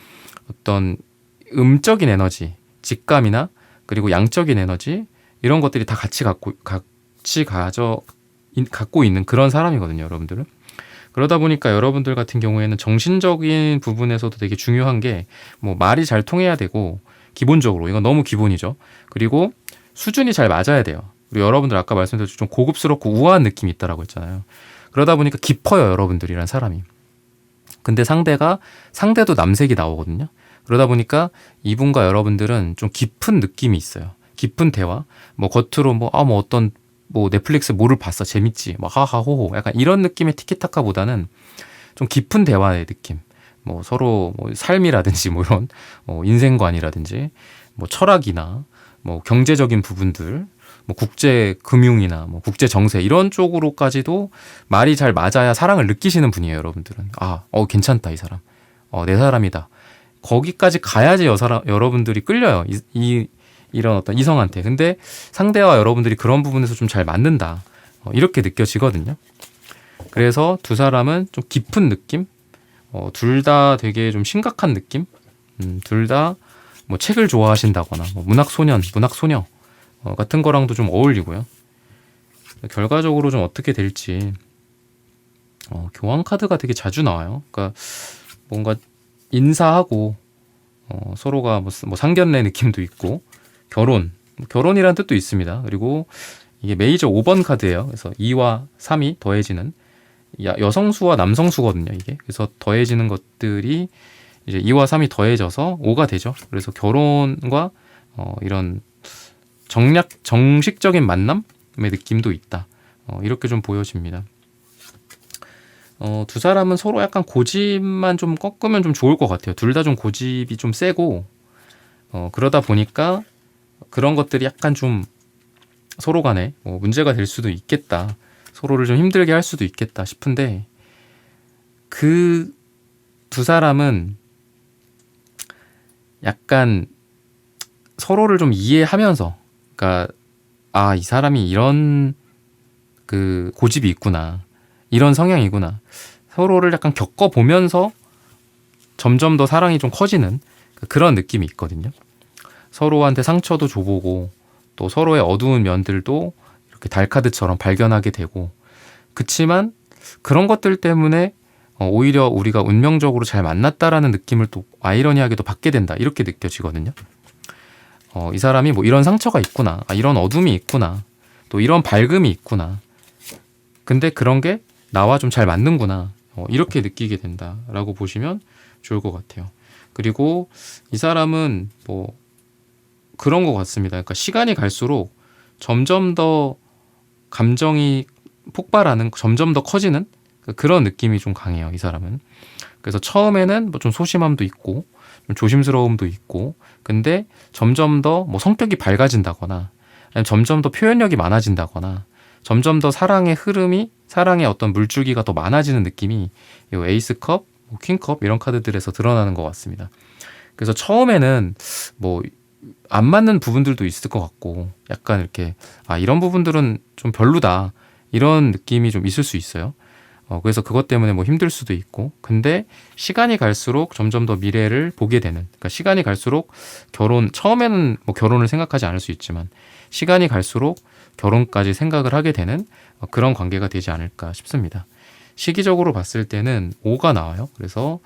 어떤 음적인 에너지, 직감이나 그리고 양적인 에너지 이런 것들이 다 같이 갖고 있는 그런 사람이거든요, 여러분들은. 그러다 보니까 여러분들 같은 경우에는 정신적인 부분에서도 되게 중요한 게 뭐 말이 잘 통해야 되고 기본적으로 이건 너무 기본이죠. 그리고 수준이 잘 맞아야 돼요. 그리고 여러분들 아까 말씀드렸죠. 좀 고급스럽고 우아한 느낌이 있다라고 했잖아요. 그러다 보니까 깊어요, 여러분들이란 사람이. 근데 상대도 남색이 나오거든요. 그러다 보니까 이분과 여러분들은 좀 깊은 느낌이 있어요. 깊은 대화. 뭐 겉으로 뭐 어떤 뭐 넷플릭스 뭐를 봤어 재밌지 뭐 하하호호 약간 이런 느낌의 티키타카보다는 좀 깊은 대화의 느낌. 뭐 서로 뭐 삶이라든지 뭐 이런 인생관이라든지 뭐 철학이나 뭐 경제적인 부분들 뭐 국제 금융이나 뭐 국제 정세 이런 쪽으로까지도 말이 잘 맞아야 사랑을 느끼시는 분이에요, 여러분들은. 괜찮다, 이 사람. 내 사람이다. 거기까지 가야지 여러분들이 끌려요. 이런 어떤 이성한테. 근데 상대와 여러분들이 그런 부분에서 좀 잘 맞는다. 이렇게 느껴지거든요. 그래서 두 사람은 좀 깊은 느낌? 둘 다 되게 좀 심각한 느낌? 둘 다 뭐 책을 좋아하신다거나, 뭐 문학소년, 문학소녀 같은 거랑도 좀 어울리고요. 결과적으로 좀 어떻게 될지, 교환 카드가 되게 자주 나와요. 그러니까 뭔가 인사하고, 서로가 뭐 상견례 느낌도 있고, 결혼이라는 뜻도 있습니다. 그리고 이게 메이저 5번 카드예요. 그래서 2와 3이 더해지는 여성수와 남성수거든요, 이게. 그래서 더해지는 것들이 이제 2와 3이 더해져서 5가 되죠. 그래서 결혼과 이런 정식적인 만남의 느낌도 있다. 이렇게 좀 보여집니다. 두 사람은 서로 약간 고집만 좀 꺾으면 좀 좋을 것 같아요. 둘 다 좀 고집이 좀 세고, 그러다 보니까 그런 것들이 약간 좀 서로 간에 문제가 될 수도 있겠다. 서로를 좀 힘들게 할 수도 있겠다 싶은데, 그 두 사람은 약간 서로를 좀 이해하면서, 그러니까 이 사람이 이런 그 고집이 있구나, 이런 성향이구나, 서로를 약간 겪어보면서 점점 더 사랑이 좀 커지는 그런 느낌이 있거든요. 서로한테 상처도 줘보고 또 서로의 어두운 면들도 이렇게 달카드처럼 발견하게 되고, 그치만 그런 것들 때문에 오히려 우리가 운명적으로 잘 만났다라는 느낌을 또 아이러니하게도 받게 된다, 이렇게 느껴지거든요. 이 사람이 뭐 이런 상처가 있구나, 이런 어둠이 있구나, 또 이런 밝음이 있구나, 근데 그런 게 나와 좀 잘 맞는구나, 이렇게 느끼게 된다라고 보시면 좋을 것 같아요. 그리고 이 사람은 뭐 그런 것 같습니다. 그러니까 시간이 갈수록 점점 더 감정이 폭발하는, 점점 더 커지는 그런 느낌이 좀 강해요, 이 사람은. 그래서 처음에는 뭐 좀 소심함도 있고 좀 조심스러움도 있고, 근데 점점 더 뭐 성격이 밝아진다거나, 아니면 점점 더 표현력이 많아진다거나, 점점 더 사랑의 흐름이, 사랑의 어떤 물줄기가 더 많아지는 느낌이 이 에이스컵, 퀸컵 이런 카드들에서 드러나는 것 같습니다. 그래서 처음에는 뭐 안 맞는 부분들도 있을 것 같고, 약간 이렇게 이런 부분들은 좀 별로다, 이런 느낌이 좀 있을 수 있어요. 그래서 그것 때문에 뭐 힘들 수도 있고, 근데 시간이 갈수록 점점 더 미래를 보게 되는, 그러니까 시간이 갈수록 처음에는 뭐 결혼을 생각하지 않을 수 있지만 시간이 갈수록 결혼까지 생각을 하게 되는 그런 관계가 되지 않을까 싶습니다. 시기적으로 봤을 때는 5가 나와요. 그래서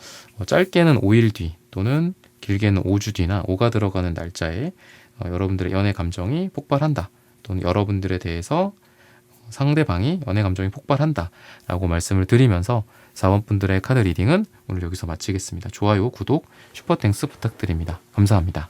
짧게는 5일 뒤 또는 길게는 5주 뒤나 5가 들어가는 날짜에 여러분들의 연애 감정이 폭발한다, 또는 여러분들에 대해서 상대방이 연애 감정이 폭발한다 라고 말씀을 드리면서 4번 분들의 카드 리딩은 오늘 여기서 마치겠습니다. 좋아요, 구독, 슈퍼땡스 부탁드립니다. 감사합니다.